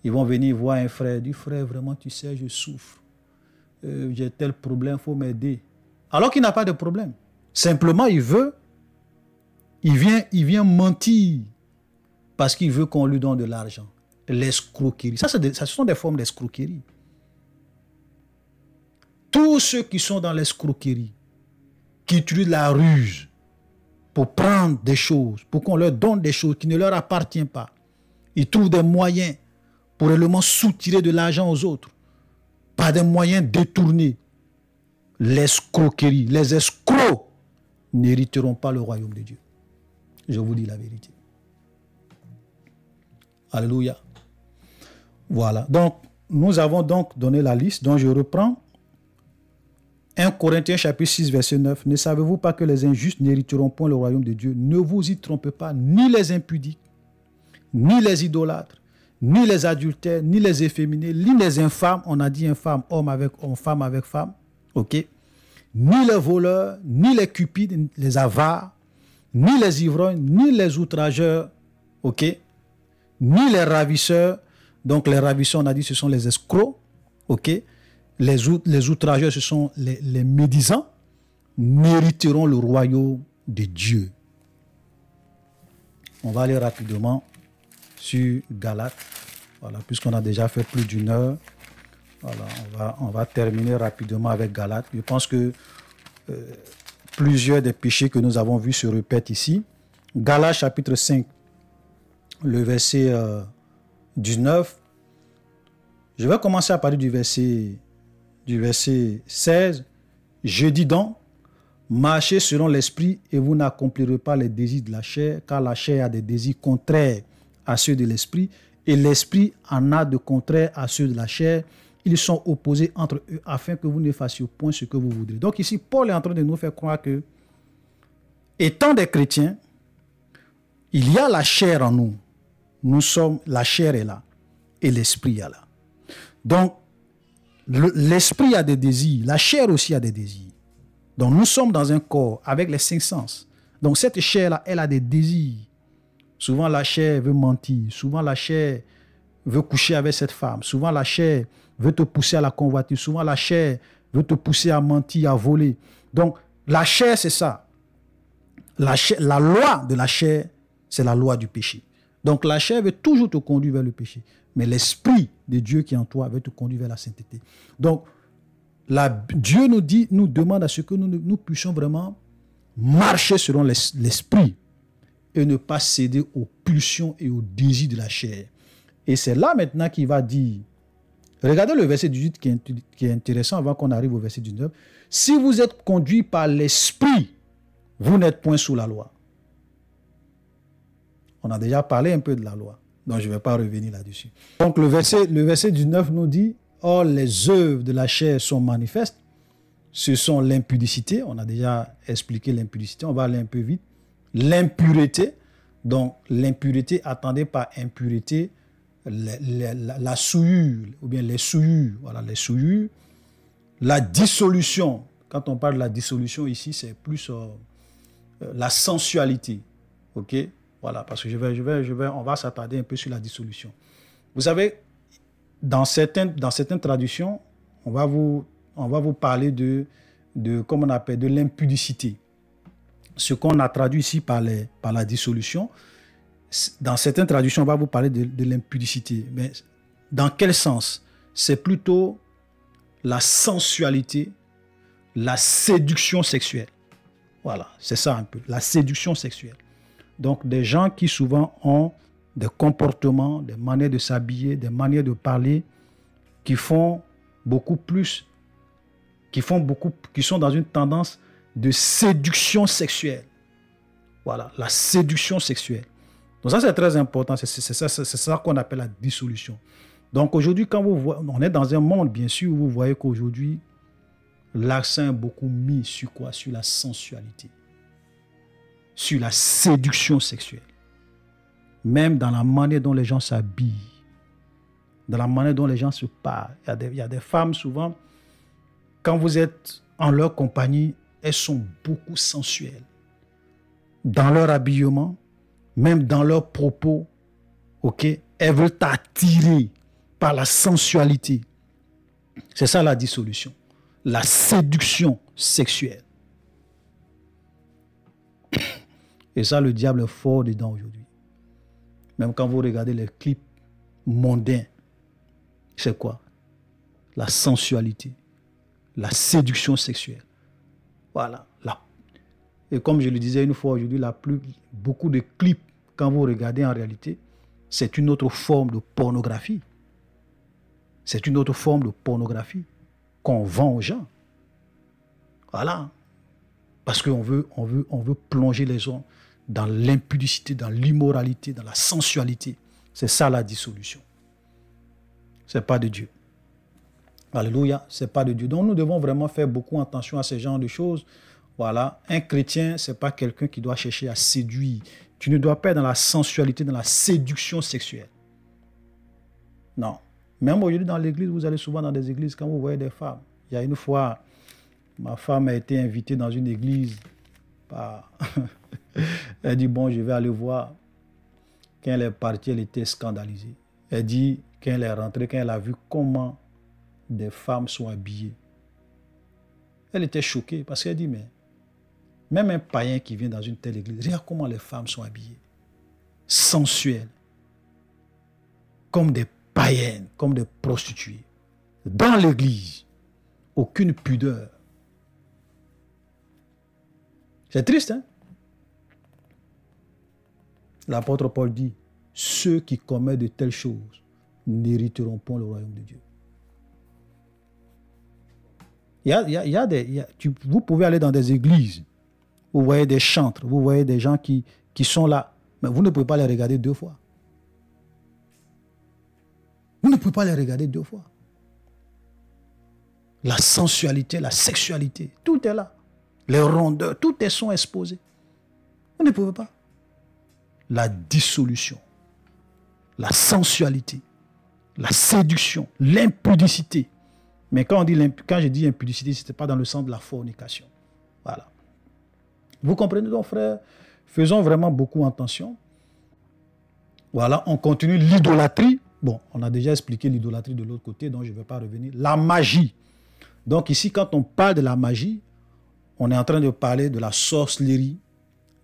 Ils vont venir voir un frère, dire, frère, vraiment, tu sais, je souffre. J'ai tel problème, il faut m'aider. Alors qu'il n'a pas de problème. Simplement, il vient mentir parce qu'il veut qu'on lui donne de l'argent. L'escroquerie. Ça, ce sont des formes d'escroquerie. Tous ceux qui sont dans l'escroquerie, qui utilisent la ruse pour prendre des choses, pour qu'on leur donne des choses qui ne leur appartiennent pas, ils trouvent des moyens pour réellement soutirer de l'argent aux autres, par des moyens détournés. L'escroquerie, les escrocs n'hériteront pas le royaume de Dieu. Je vous dis la vérité. Alléluia. Voilà. Donc, nous avons donc donné la liste dont je reprends. 1 Corinthiens chapitre 6 verset 9. Ne savez-vous pas que les injustes n'hériteront point le royaume de Dieu? Ne vous y trompez pas, ni les impudiques, ni les idolâtres, ni les adultères, ni les efféminés, ni les infâmes. On a dit infâme, homme avec homme, femme avec femme. Ok. Ni les voleurs, ni les cupides, les avares, ni les ivrognes, ni les outrageurs. Ok. Ni les ravisseurs. Donc les ravisseurs, on a dit, ce sont les escrocs. Ok. Les outrageurs, ce sont les médisants, n'hériteront le royaume de Dieu. On va aller rapidement sur Galates. Voilà, puisqu'on a déjà fait plus d'une heure. Voilà, on va terminer rapidement avec Galates. Je pense que plusieurs des péchés que nous avons vus se répètent ici. Galates chapitre 5, le verset 19. Je vais commencer à parler du verset du verset 16, « Je dis donc, marchez selon l'esprit et vous n'accomplirez pas les désirs de la chair, car la chair a des désirs contraires à ceux de l'esprit, et l'esprit en a de contraires à ceux de la chair. Ils sont opposés entre eux afin que vous ne fassiez point ce que vous voudrez. » Donc ici, Paul est en train de nous faire croire que, étant des chrétiens, il y a la chair en nous. Nous sommes, la chair est là et l'esprit est là. Donc, l'esprit a des désirs, la chair aussi a des désirs. Donc, nous sommes dans un corps avec les 5 sens. Donc, cette chair-là, elle a des désirs. Souvent, la chair veut mentir. Souvent, la chair veut coucher avec cette femme. Souvent, la chair veut te pousser à la convoitise. Souvent, la chair veut te pousser à mentir, à voler. Donc, la chair, c'est ça. La loi de la chair, c'est la loi du péché. Donc, la chair veut toujours te conduire vers le péché. Mais l'esprit de Dieu qui est en toi veut te conduire vers la sainteté. Donc, Dieu nous demande à ce que nous puissions vraiment marcher selon l'esprit et ne pas céder aux pulsions et aux désirs de la chair. Et c'est là maintenant qu'il va dire, regardez le verset 18 qui est intéressant avant qu'on arrive au verset 19. « Si vous êtes conduit par l'esprit, vous n'êtes point sous la loi. » On a déjà parlé un peu de la loi, donc je ne vais pas revenir là-dessus. Donc le verset 19 nous dit, « Or les œuvres de la chair sont manifestes, ce sont l'impudicité. » On a déjà expliqué l'impudicité, on va aller un peu vite. L'impureté, donc l'impureté, attendez par impureté, la souillure, ou bien les souillures, voilà, les souillures. La dissolution, quand on parle de la dissolution ici, c'est plus la sensualité, ok? Voilà, parce que on va s'attarder un peu sur la dissolution. Vous savez, dans certaines traductions, on va vous parler de comment on appelle, de l'impudicité. Ce qu'on a traduit ici par la dissolution, dans certaines traductions, on va vous parler de l'impudicité. Mais dans quel sens? C'est plutôt la sensualité, la séduction sexuelle. Voilà, c'est ça un peu, la séduction sexuelle. Donc, des gens qui souvent ont des comportements, des manières de s'habiller, des manières de parler, qui sont dans une tendance de séduction sexuelle. Voilà, la séduction sexuelle. Donc ça, c'est très important. C'est ça qu'on appelle la dissolution. Donc aujourd'hui, quand vous voyez, on est dans un monde, bien sûr, où vous voyez qu'aujourd'hui, l'accent est beaucoup mis sur quoi? Sur la sensualité. Sur la séduction sexuelle. Même dans la manière dont les gens s'habillent. Dans la manière dont les gens se parlent. Il y a des femmes, souvent, quand vous êtes en leur compagnie, elles sont beaucoup sensuelles. Dans leur habillement, même dans leurs propos, ok, elles veulent t'attirer par la sensualité. C'est ça la dissolution. La séduction sexuelle. Et ça, le diable est fort dedans aujourd'hui. Même quand vous regardez les clips mondains, c'est quoi? La sensualité, la séduction sexuelle. Voilà. Et comme je le disais une fois aujourd'hui, beaucoup de clips, quand vous regardez en réalité, c'est une autre forme de pornographie. C'est une autre forme de pornographie qu'on vend aux gens. Voilà. Parce qu'on veut plonger les gens dans l'impudicité, dans l'immoralité, dans la sensualité. C'est ça la dissolution. Ce n'est pas de Dieu. Alléluia, ce n'est pas de Dieu. Donc nous devons vraiment faire beaucoup attention à ce genre de choses. Voilà, un chrétien, ce n'est pas quelqu'un qui doit chercher à séduire. Tu ne dois pas être dans la sensualité, dans la séduction sexuelle. Non. Même aujourd'hui dans l'église, vous allez souvent dans des églises, quand vous voyez des femmes. Il y a une fois, ma femme a été invitée dans une église. Elle dit, bon, je vais aller voir. Quand elle est partie, elle était scandalisée. Elle dit, quand elle est rentrée, quand elle a vu comment des femmes sont habillées, elle était choquée parce qu'elle dit, mais même un païen qui vient dans une telle église, regarde comment les femmes sont habillées. Sensuelles. Comme des païennes, comme des prostituées. Dans l'église, aucune pudeur. C'est triste, hein? L'apôtre Paul dit, ceux qui commettent de telles choses n'hériteront pas le royaume de Dieu. Vous pouvez aller dans des églises, vous voyez des chantres, vous voyez des gens qui sont là, mais vous ne pouvez pas les regarder 2 fois. Vous ne pouvez pas les regarder 2 fois. La sensualité, la sexualité, tout est là. Les rondeurs, tout sont exposés. Vous ne pouvez pas. La dissolution, la sensualité, la séduction, l'impudicité. Mais quand je dis impudicité, ce n'est pas dans le sens de la fornication. Voilà. Vous comprenez donc, frère? Faisons vraiment beaucoup attention. Voilà, on continue l'idolâtrie. Bon, on a déjà expliqué l'idolâtrie de l'autre côté, donc je ne vais pas revenir. La magie. Donc ici, quand on parle de la magie, on est en train de parler de la sorcellerie,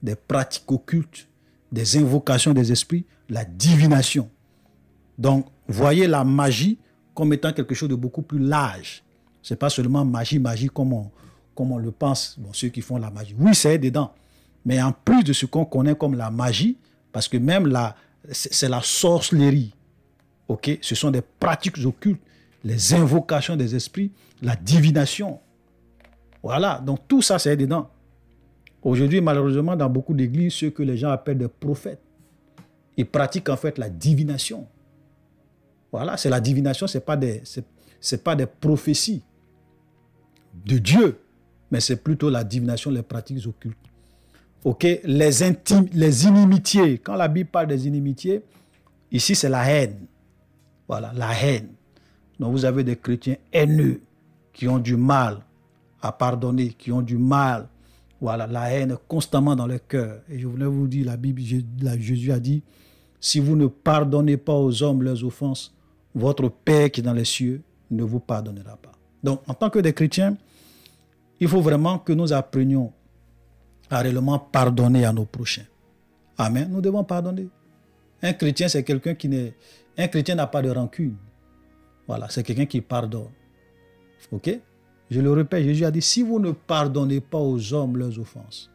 des pratiques occultes, des invocations des esprits, la divination. Donc, voyez la magie comme étant quelque chose de beaucoup plus large. Ce n'est pas seulement magie comme on le pense, bon, ceux qui font la magie. Oui, c'est dedans. Mais en plus de ce qu'on connaît comme la magie, parce que même c'est la sorcellerie. Okay? Ce sont des pratiques occultes, les invocations des esprits, la divination. Voilà, donc tout ça, c'est dedans. Aujourd'hui, malheureusement, dans beaucoup d'églises, ceux que les gens appellent des prophètes, ils pratiquent en fait la divination. Voilà, c'est la divination, c'est pas des prophéties de Dieu, mais c'est plutôt la divination, les pratiques occultes. Ok, les inimitiés. Quand la Bible parle des inimitiés, ici c'est la haine. Voilà, la haine. Donc vous avez des chrétiens haineux qui ont du mal à pardonner, qui ont du mal. Voilà, la haine constamment dans leur cœur. Et je voulais vous dire, la Bible, Jésus a dit, si vous ne pardonnez pas aux hommes leurs offenses, votre Père qui est dans les cieux ne vous pardonnera pas. Donc, en tant que des chrétiens, il faut vraiment que nous apprenions à réellement pardonner à nos prochains. Amen. Nous devons pardonner. Un chrétien, c'est quelqu'un un chrétien n'a pas de rancune. Voilà, c'est quelqu'un qui pardonne. Ok? Je le répète, Jésus a dit, si vous ne pardonnez pas aux hommes leurs offenses,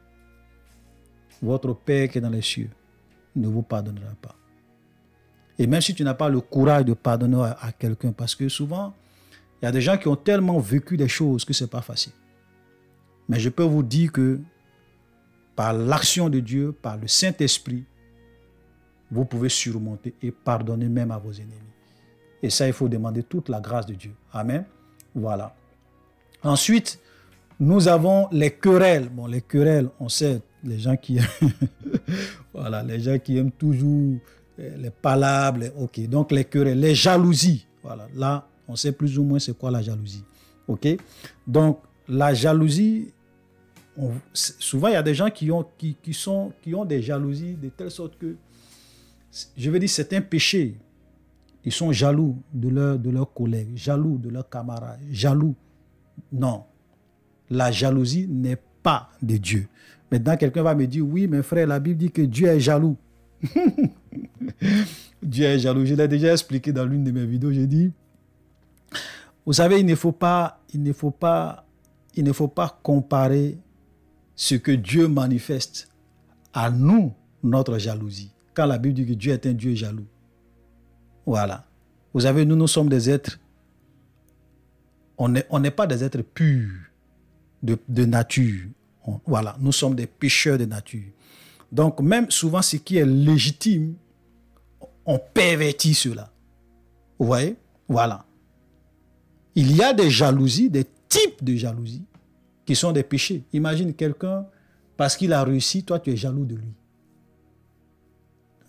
votre Père qui est dans les cieux ne vous pardonnera pas. Et même si tu n'as pas le courage de pardonner à quelqu'un, parce que souvent, il y a des gens qui ont tellement vécu des choses que ce n'est pas facile. Mais je peux vous dire que par l'action de Dieu, par le Saint-Esprit, vous pouvez surmonter et pardonner même à vos ennemis. Et ça, il faut demander toute la grâce de Dieu. Amen. Voilà. Ensuite, nous avons les querelles. Bon, les querelles, on sait, les gens qui voilà, les gens qui aiment toujours les palabres. Ok, donc les querelles, les jalousies. Voilà, là, on sait plus ou moins c'est quoi la jalousie. Ok, donc la jalousie, souvent il y a des gens qui ont des jalousies de telle sorte que, je veux dire, c'est un péché. Ils sont jaloux de leurs collègues, jaloux de leurs camarades, jaloux. Non, la jalousie n'est pas de Dieu. Maintenant, quelqu'un va me dire, oui, mes frères, la Bible dit que Dieu est jaloux. Dieu est jaloux. Je l'ai déjà expliqué dans l'une de mes vidéos. J'ai dit, vous savez, il ne faut pas comparer ce que Dieu manifeste à nous, notre jalousie. Quand la Bible dit que Dieu est un Dieu jaloux. Voilà. Vous savez, nous sommes des êtres, on n'est pas des êtres purs de nature. Voilà, nous sommes des pécheurs de nature. Donc, même souvent, ce qui est légitime, on pervertit cela. Vous voyez? Voilà. Il y a des jalousies, des types de jalousie qui sont des péchés. Imagine quelqu'un, parce qu'il a réussi, toi, tu es jaloux de lui.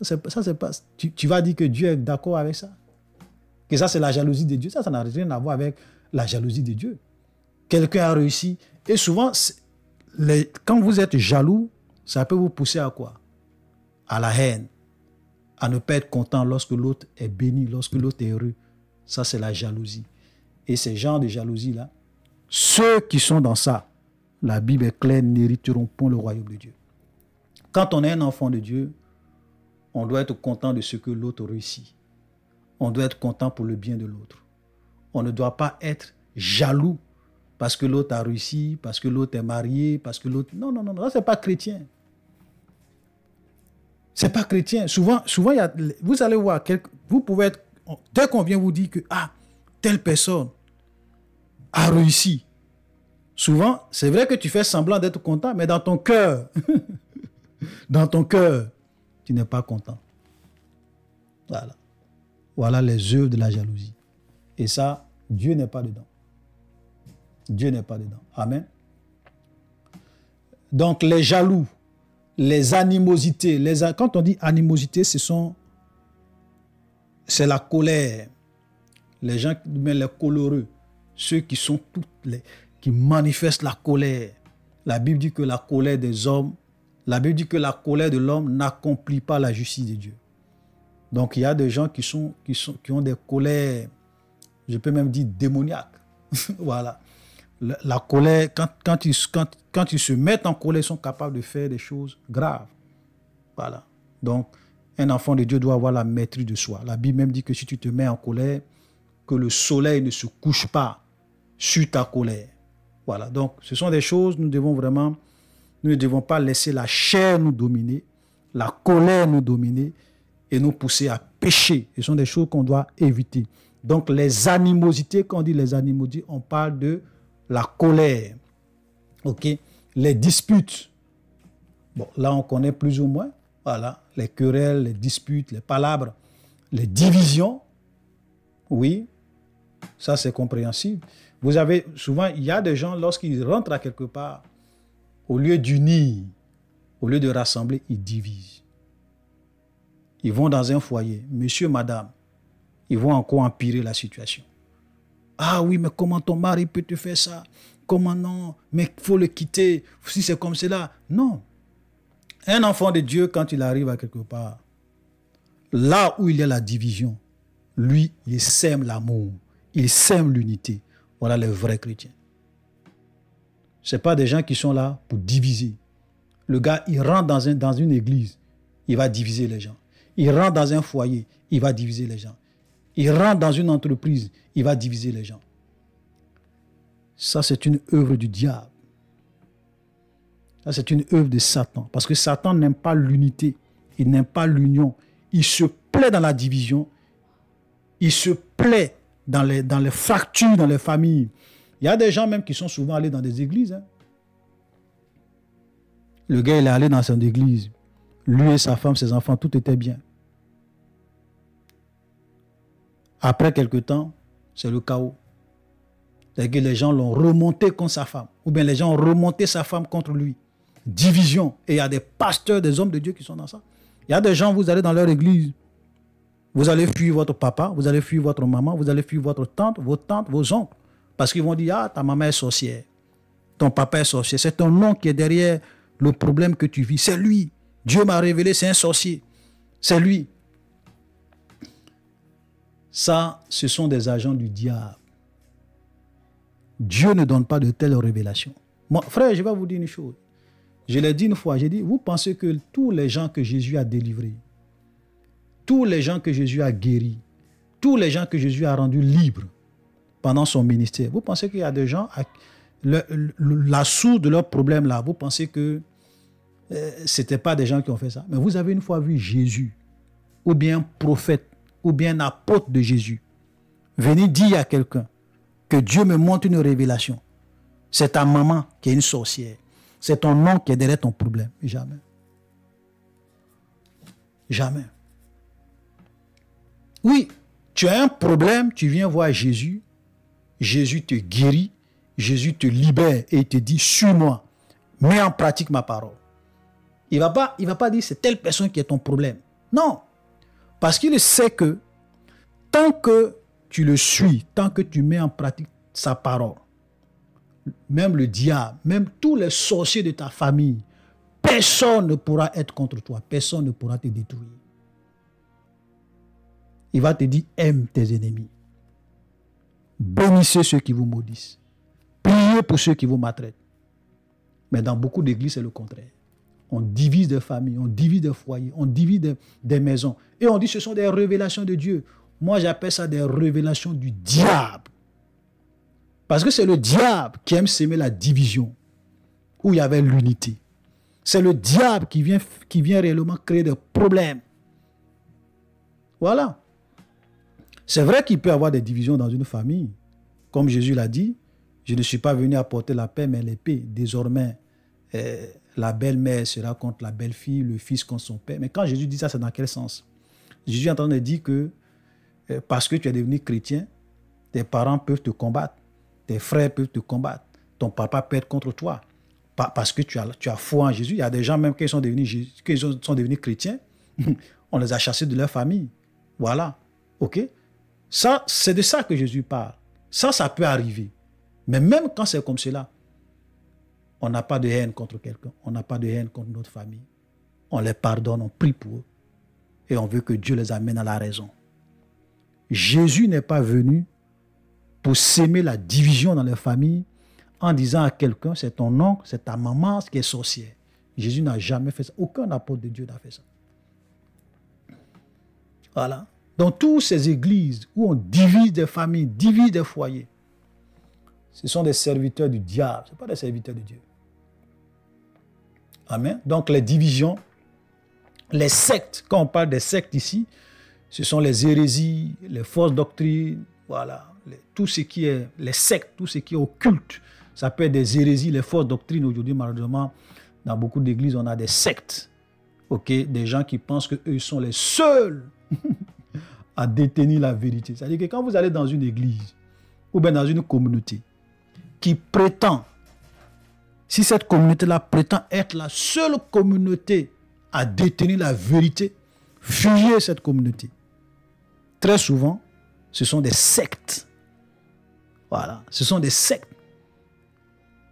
Ça, c'est pas, tu vas dire que Dieu est d'accord avec ça? Que ça, c'est la jalousie de Dieu? Ça n'a rien à voir avec la jalousie de Dieu. Quelqu'un a réussi. Et souvent, quand vous êtes jaloux, ça peut vous pousser à quoi? À la haine. À ne pas être content lorsque l'autre est béni, lorsque l'autre est heureux. Ça, c'est la jalousie. Et ces genres de jalousie-là, ceux qui sont dans ça, la Bible est claire, n'hériteront point le royaume de Dieu. Quand on est un enfant de Dieu, on doit être content de ce que l'autre réussit. On doit être content pour le bien de l'autre. On ne doit pas être jaloux parce que l'autre a réussi, parce que l'autre est marié, parce que l'autre... Non, ça, c'est pas chrétien. C'est pas chrétien. Souvent vous allez voir, vous pouvez être... Dès qu'on vient vous dire que, telle personne a réussi, Souvent, c'est vrai que tu fais semblant d'être content, mais dans ton cœur, dans ton cœur, tu n'es pas content. Voilà. Voilà les œuvres de la jalousie. Et ça, Dieu n'est pas dedans. Dieu n'est pas dedans. Amen. Donc, les jaloux, les animosités, quand on dit animosité, c'est la colère. Les gens, mais les coléreux, ceux qui sont qui manifestent la colère. La Bible dit que la colère des hommes, la Bible dit que la colère de l'homme n'accomplit pas la justice de Dieu. Donc, il y a des gens qui ont des colères, je peux même dire démoniaques. Voilà. La colère, quand ils se mettent en colère, ils sont capables de faire des choses graves. Voilà. Donc, un enfant de Dieu doit avoir la maîtrise de soi. La Bible même dit que si tu te mets en colère, que le soleil ne se couche pas sur ta colère. Voilà. Donc, ce sont des choses, nous ne devons pas laisser la chair nous dominer, la colère nous dominer et nous pousser à pécher. Ce sont des choses qu'on doit éviter. Donc, les animosités, quand on dit les animosités, on parle de la colère. OK? Les disputes. Bon, là, on connaît plus ou moins. Voilà. Les querelles, les disputes, les palabres, les divisions. Oui. Ça, c'est compréhensible. Vous avez souvent, il y a des gens, lorsqu'ils rentrent à quelque part, au lieu d'unir, au lieu de rassembler, ils divisent. Ils vont dans un foyer, monsieur, madame, ils vont encore empirer la situation. Ah oui, mais comment ton mari peut te faire ça? Comment non? Mais il faut le quitter. Si c'est comme cela. Non. Un enfant de Dieu, quand il arrive à quelque part, là où il y a la division, lui, il sème l'amour. Il sème l'unité. Voilà les vrais chrétiens. Ce n'est pas des gens qui sont là pour diviser. Le gars, il rentre dans une église, il va diviser les gens. Il rentre dans un foyer, il va diviser les gens. Il rentre dans une entreprise, il va diviser les gens. Ça, c'est une œuvre du diable. Ça, c'est une œuvre de Satan. Parce que Satan n'aime pas l'unité. Il n'aime pas l'union. Il se plaît dans la division. Il se plaît dans les fractures, dans les familles. Il y a des gens même qui sont souvent allés dans des églises. Le gars, il est allé dans son église. Lui et sa femme, ses enfants, tout était bien. Après quelque temps, c'est le chaos. C'est-à-dire que les gens l'ont remonté contre sa femme. Ou bien les gens ont remonté sa femme contre lui. Division. Et il y a des pasteurs, des hommes de Dieu qui sont dans ça. Il y a des gens, vous allez dans leur église. Vous allez fuir votre papa, vous allez fuir votre maman, vous allez fuir votre tante, vos oncles. Parce qu'ils vont dire, ah, ta maman est sorcière. Ton papa est sorcier. C'est ton nom qui est derrière le problème que tu vis. C'est lui. Dieu m'a révélé, c'est un sorcier. C'est lui. Ça, ce sont des agents du diable. Dieu ne donne pas de telles révélations. Moi, frère, je vais vous dire une chose. Je l'ai dit une fois, j'ai dit, vous pensez que tous les gens que Jésus a délivrés, tous les gens que Jésus a guéris, tous les gens que Jésus a rendus libres pendant son ministère, vous pensez qu'il y a des gens, la source de leur problème là, vous pensez que ce n'était pas des gens qui ont fait ça. Mais vous avez une fois vu Jésus, ou bien un prophète, ou bien un apôtre de Jésus, venir dire à quelqu'un que Dieu me montre une révélation. C'est ta maman qui est une sorcière. C'est ton nom qui est derrière ton problème. Jamais. Jamais. Oui, tu as un problème, tu viens voir Jésus. Jésus te guérit. Jésus te libère et il te dit, suis-moi. Mets en pratique ma parole. Il va pas dire, c'est telle personne qui est ton problème. Non. Parce qu'il sait que tant que tu le suis, tant que tu mets en pratique sa parole, même le diable, même tous les sorciers de ta famille, personne ne pourra être contre toi. Personne ne pourra te détruire. Il va te dire, aime tes ennemis. Bénissez ceux qui vous maudissent. Priez pour ceux qui vous maltraitent. Mais dans beaucoup d'églises, c'est le contraire. On divise des familles, on divise des foyers, on divise des maisons. Et on dit que ce sont des révélations de Dieu. Moi, j'appelle ça des révélations du diable. Parce que c'est le diable qui aime s'aimer la division, où il y avait l'unité. C'est le diable qui vient réellement créer des problèmes. Voilà. C'est vrai qu'il peut y avoir des divisions dans une famille. Comme Jésus l'a dit, Je ne suis pas venu apporter la paix, mais l'épée. Désormais, la belle-mère sera contre la belle-fille, le fils contre son père. Mais quand Jésus dit ça, c'est dans quel sens? Jésus est en train de dire que parce que tu es devenu chrétien, tes parents peuvent te combattre, tes frères peuvent te combattre, ton papa peut être contre toi. Parce que tu as foi en Jésus. Il y a des gens même qui sont devenus chrétiens, on les a chassés de leur famille. Voilà. OK? Ça, c'est de ça que Jésus parle. Ça peut arriver. Mais même quand c'est comme cela, on n'a pas de haine contre quelqu'un. On n'a pas de haine contre notre famille. On les pardonne, on prie pour eux. Et on veut que Dieu les amène à la raison. Jésus n'est pas venu pour s'aimer la division dans les familles en disant à quelqu'un, c'est ton oncle, c'est ta maman qui est sorcière. Jésus n'a jamais fait ça. Aucun apôtre de Dieu n'a fait ça. Voilà. Dans toutes ces églises où on divise des familles, divise des foyers, ce sont des serviteurs du diable, ce ne sont pas des serviteurs de Dieu. Amen. Donc les divisions, les sectes, quand on parle des sectes ici, ce sont les hérésies, les fausses doctrines, voilà, tout ce qui est les sectes, tout ce qui est occulte. Ça peut être des hérésies, les fausses doctrines. Aujourd'hui, malheureusement, dans beaucoup d'églises, on a des sectes. OK? Des gens qui pensent qu'eux sont les seuls à détenir la vérité. C'est-à-dire que quand vous allez dans une église ou bien dans une communauté qui prétend, si cette communauté-là prétend être la seule communauté à détenir la vérité, fuyez cette communauté. Très souvent, ce sont des sectes. Voilà, ce sont des sectes.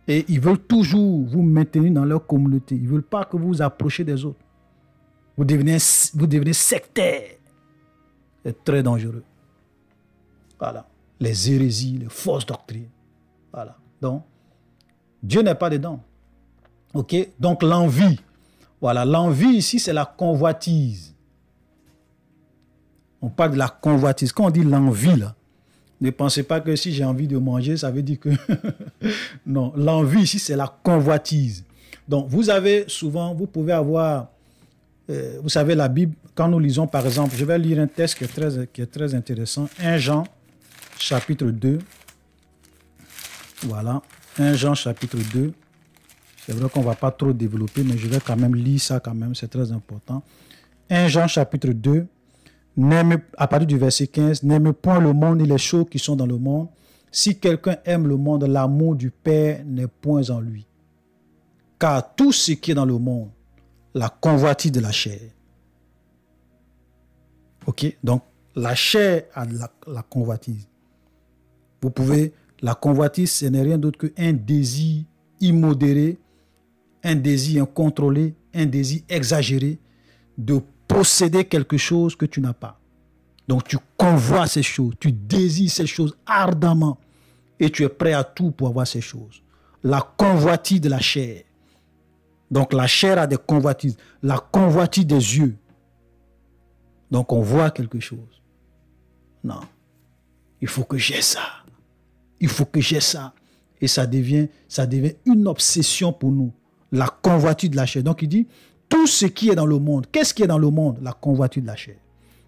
Et ils veulent toujours vous maintenir dans leur communauté. Ils ne veulent pas que vous vous approchiez des autres. Vous devenez sectaire. C'est très dangereux. Voilà. Les hérésies, les fausses doctrines. Voilà. Donc, Dieu n'est pas dedans. OK? Donc, l'envie. Voilà. L'envie ici, c'est la convoitise. On parle de la convoitise. Quand on dit l'envie, là, ne pensez pas que si j'ai envie de manger, ça veut dire que... Non, l'envie ici, c'est la convoitise. Donc, vous avez souvent, vous pouvez avoir... vous savez, la Bible, quand nous lisons, par exemple, je vais lire un texte qui est très intéressant. 1 Jean, chapitre 2. Voilà. 1 Jean, chapitre 2. C'est vrai qu'on ne va pas trop développer, mais je vais quand même lire ça quand même. C'est très important. 1 Jean, chapitre 2. À partir du verset 15, n'aimez point le monde ni les choses qui sont dans le monde. Si quelqu'un aime le monde, l'amour du Père n'est point en lui. Car tout ce qui est dans le monde, la convoitise de la chair. OK? Donc, la chair a la convoitise. Vous pouvez, la convoitise, ce n'est rien d'autre qu'un désir immodéré, un désir incontrôlé, un désir exagéré de posséder quelque chose que tu n'as pas. Donc tu convoites ces choses, tu désires ces choses ardemment et tu es prêt à tout pour avoir ces choses. La convoitise de la chair. Donc la chair a des convoitises. La convoitise des yeux. Donc on voit quelque chose. Non. Il faut que j'ai ça. Il faut que j'ai ça. Et ça devient une obsession pour nous. La convoitise de la chair. Donc il dit, tout ce qui est dans le monde, qu'est-ce qui est dans le monde? La convoitise de la chair,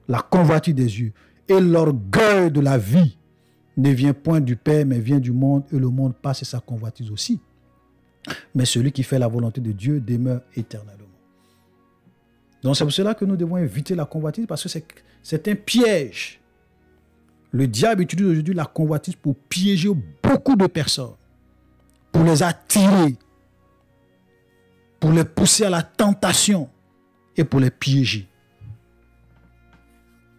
la convoitise des yeux. Et l'orgueil de la vie ne vient point du Père, mais vient du monde, et le monde passe et sa convoitise aussi. Mais celui qui fait la volonté de Dieu demeure éternellement. Donc c'est pour cela que nous devons éviter la convoitise, parce que c'est un piège. Le diable utilise aujourd'hui la convoitise pour piéger beaucoup de personnes, pour les attirer, pour les pousser à la tentation et pour les piéger.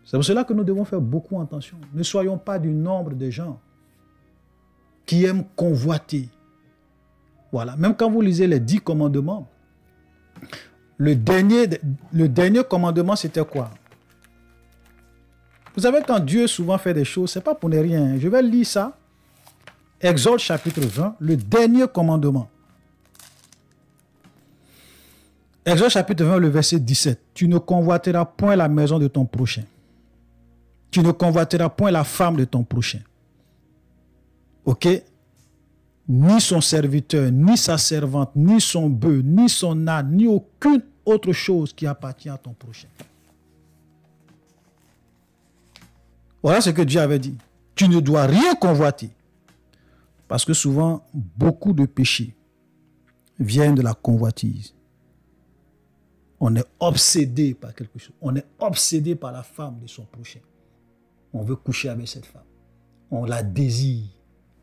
C'est pour cela que nous devons faire beaucoup attention. Ne soyons pas du nombre de gens qui aiment convoiter. Voilà. Même quand vous lisez les 10 commandements, le dernier commandement, c'était quoi? Vous savez, quand Dieu souvent fait des choses, ce n'est pas pour ne rien. Je vais lire ça. Exode chapitre 20, le dernier commandement. Exode chapitre 20, le verset 17. Tu ne convoiteras point la maison de ton prochain. Tu ne convoiteras point la femme de ton prochain. OK? Ni son serviteur, ni sa servante, ni son bœuf, ni son âne, ni aucune autre chose qui appartient à ton prochain. Voilà ce que Dieu avait dit. Tu ne dois rien convoiter. Parce que souvent, beaucoup de péchés viennent de la convoitise. On est obsédé par quelque chose. On est obsédé par la femme de son prochain. On veut coucher avec cette femme. On la désire,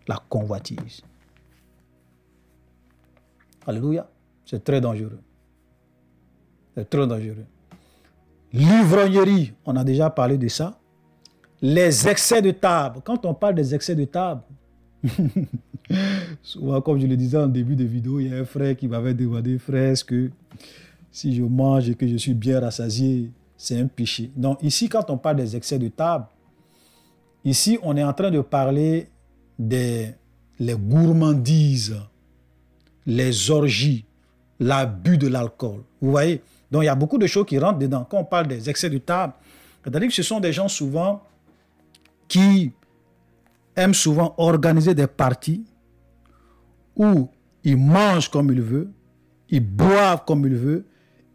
la convoitise. Alléluia. C'est très dangereux. C'est très dangereux. L'ivrognerie, on a déjà parlé de ça. Les excès de table. Quand on parle des excès de table, souvent, comme je le disais en début de vidéo, il y a un frère qui m'avait demandé, frère, est-ce que si je mange et que je suis bien rassasié, c'est un péché? Donc ici, quand on parle des excès de table, ici, on est en train de parler des les gourmandises, les orgies, l'abus de l'alcool. Vous voyez? Donc, il y a beaucoup de choses qui rentrent dedans. Quand on parle des excès de table, c'est-à-dire que ce sont des gens souvent qui aiment souvent organiser des parties où ils mangent comme ils veulent, ils boivent comme ils veulent,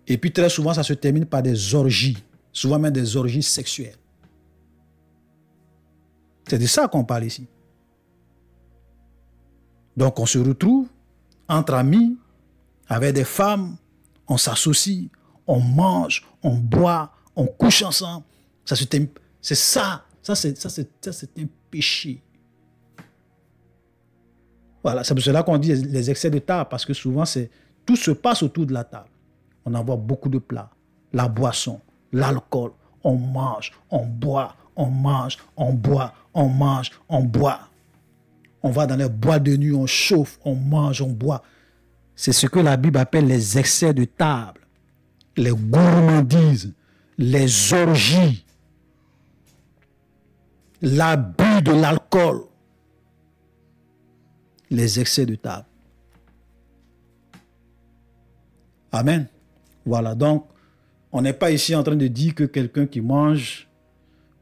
et puis très souvent, ça se termine par des orgies, souvent même des orgies sexuelles. C'est de ça qu'on parle ici. Donc, on se retrouve entre amis, avec des femmes, on s'associe, on mange, on boit, on couche ensemble. C'est ça. Ça, c'est un péché. Voilà, c'est pour cela qu'on dit les excès de table, parce que souvent, tout se passe autour de la table. On envoie beaucoup de plats, la boisson, l'alcool, on mange, on boit, on mange, on boit, on mange, on boit. On va dans les boîtes de nuit, on chauffe, on mange, on boit. C'est ce que la Bible appelle les excès de table, les gourmandises, les orgies, l'abus de l'alcool, les excès de table. Amen. Voilà, donc, on n'est pas ici en train de dire que quelqu'un qui mange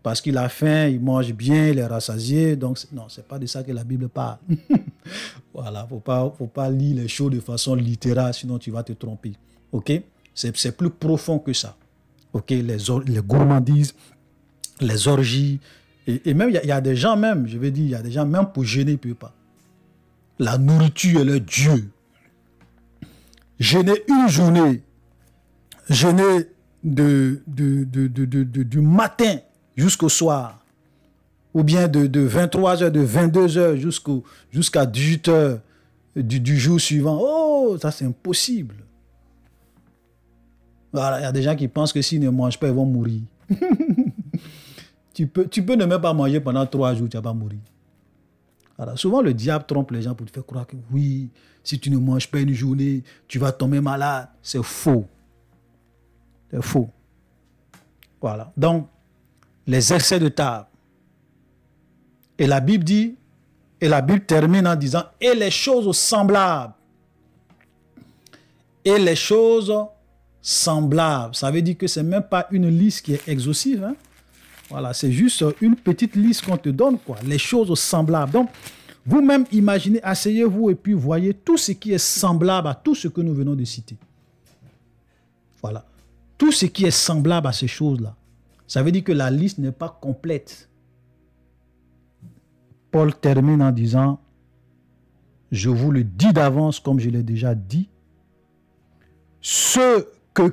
parce qu'il a faim, il mange bien, il est rassasié. Donc, non, ce n'est pas de ça que la Bible parle. Voilà, il ne faut pas lire les choses de façon littérale, sinon tu vas te tromper. OK? C'est plus profond que ça. OK? Les gourmandises, les orgies. Et même, il y a des gens même, je veux dire, il y a des gens même pour jeûner, ils ne peuvent pas. La nourriture est le Dieu. Jeûner une journée, jeûner du matin jusqu'au soir, ou bien de 23h, de 22h jusqu'à 18h du jour suivant. Oh, ça c'est impossible. Voilà, il y a des gens qui pensent que s'ils ne mangent pas, ils vont mourir. Tu peux ne même pas manger pendant 3 jours, tu ne vas pas mourir. Alors, souvent, le diable trompe les gens pour te faire croire que oui, si tu ne manges pas une journée, tu vas tomber malade. C'est faux. C'est faux. Voilà. Donc, les excès de table. Et la Bible dit, et la Bible termine en disant, et les choses semblables. Et les choses semblables. Ça veut dire que ce n'est même pas une liste qui est exhaustive. Hein? Voilà, c'est juste une petite liste qu'on te donne, quoi. Les choses semblables. Donc, vous-même imaginez, asseyez-vous et puis voyez tout ce qui est semblable à tout ce que nous venons de citer. Voilà. Tout ce qui est semblable à ces choses-là. Ça veut dire que la liste n'est pas complète. Paul termine en disant, je vous le dis d'avance, comme je l'ai déjà dit, que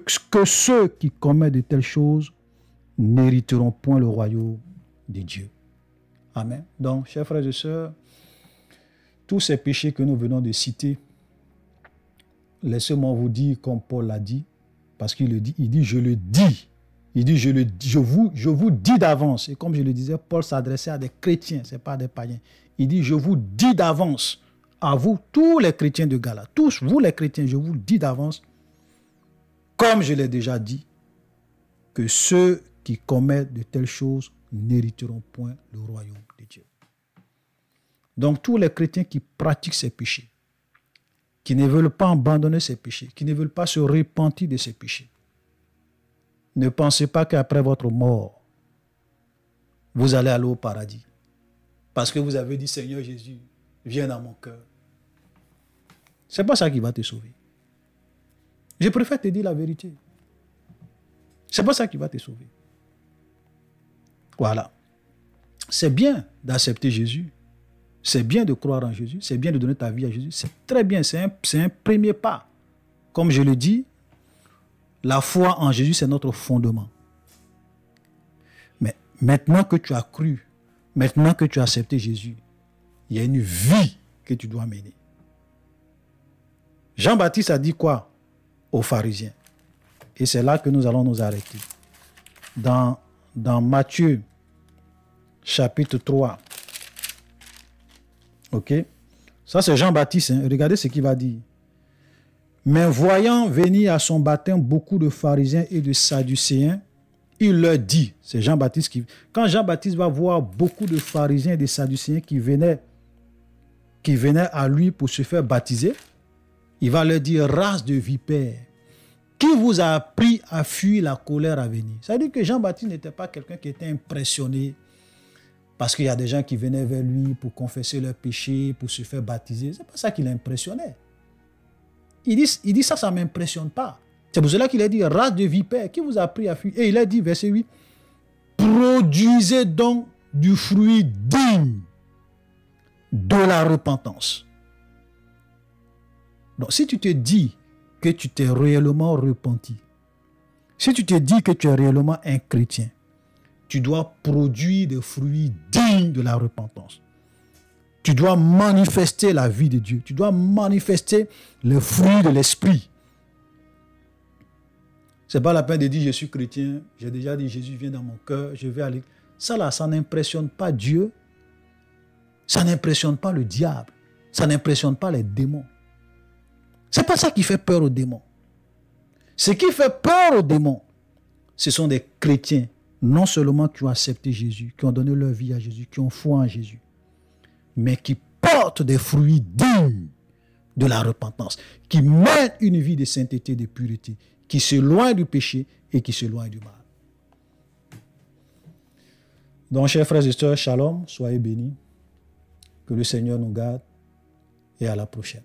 ceux qui commettent de telles choses n'hériteront point le royaume de Dieu. Amen. Donc, chers frères et sœurs, tous ces péchés que nous venons de citer, laissez-moi vous dire comme Paul l'a dit, parce qu'il le dit, il dit, je le dis. Il dit, je vous dis d'avance. Et comme je le disais, Paul s'adressait à des chrétiens, ce n'est pas à des païens. Il dit, je vous dis d'avance, à vous, tous les chrétiens de Galate, tous vous les chrétiens, je vous dis d'avance, comme je l'ai déjà dit, que ceux qui commettent de telles choses n'hériteront point le royaume de Dieu. Donc tous les chrétiens qui pratiquent ces péchés, qui ne veulent pas abandonner ces péchés, qui ne veulent pas se repentir de ces péchés, ne pensez pas qu'après votre mort, vous allez aller au paradis. Parce que vous avez dit, Seigneur Jésus, viens dans mon cœur. Ce n'est pas ça qui va te sauver. Je préfère te dire la vérité. Ce n'est pas ça qui va te sauver. Voilà. C'est bien d'accepter Jésus. C'est bien de croire en Jésus, c'est bien de donner ta vie à Jésus, c'est très bien, c'est un premier pas. Comme je le dis, la foi en Jésus, c'est notre fondement. Mais maintenant que tu as cru, maintenant que tu as accepté Jésus, il y a une vie que tu dois mener. Jean-Baptiste a dit quoi aux pharisiens? Et c'est là que nous allons nous arrêter. Dans Matthieu, chapitre 3. Ok? Ça, c'est Jean-Baptiste. Hein? Regardez ce qu'il va dire. Mais voyant venir à son baptême beaucoup de pharisiens et de sadducéens, il leur dit, c'est Jean-Baptiste qui... Quand Jean-Baptiste va voir beaucoup de pharisiens et de sadducéens qui venaient à lui pour se faire baptiser, il va leur dire, race de vipères, qui vous a appris à fuir la colère à venir? Ça veut dire que Jean-Baptiste n'était pas quelqu'un qui était impressionné parce qu'il y a des gens qui venaient vers lui pour confesser leurs péchés, pour se faire baptiser. C'est pas ça qui l'impressionnait. Il dit ça ne m'impressionne pas. C'est pour cela qu'il a dit, race de vipères, qui vous a appris à fuir? Et il a dit, verset 8, produisez donc du fruit digne de la repentance. Donc, si tu te dis que tu t'es réellement repenti, si tu te dis que tu es réellement un chrétien, tu dois produire des fruits dignes de la repentance. Tu dois manifester la vie de Dieu. Tu dois manifester le fruit de l'esprit. Ce n'est pas la peine de dire je suis chrétien, j'ai déjà dit Jésus vient dans mon cœur, je vais aller. Ça là, ça n'impressionne pas Dieu. Ça n'impressionne pas le diable. Ça n'impressionne pas les démons. Ce n'est pas ça qui fait peur aux démons. Ce qui fait peur aux démons, ce sont des chrétiens, non seulement qui ont accepté Jésus, qui ont donné leur vie à Jésus, qui ont foi en Jésus, mais qui portent des fruits dignes de la repentance, qui mènent une vie de sainteté, de pureté, qui s'éloignent du péché et qui s'éloignent du mal. Donc, chers frères et sœurs, shalom, soyez bénis, que le Seigneur nous garde et à la prochaine.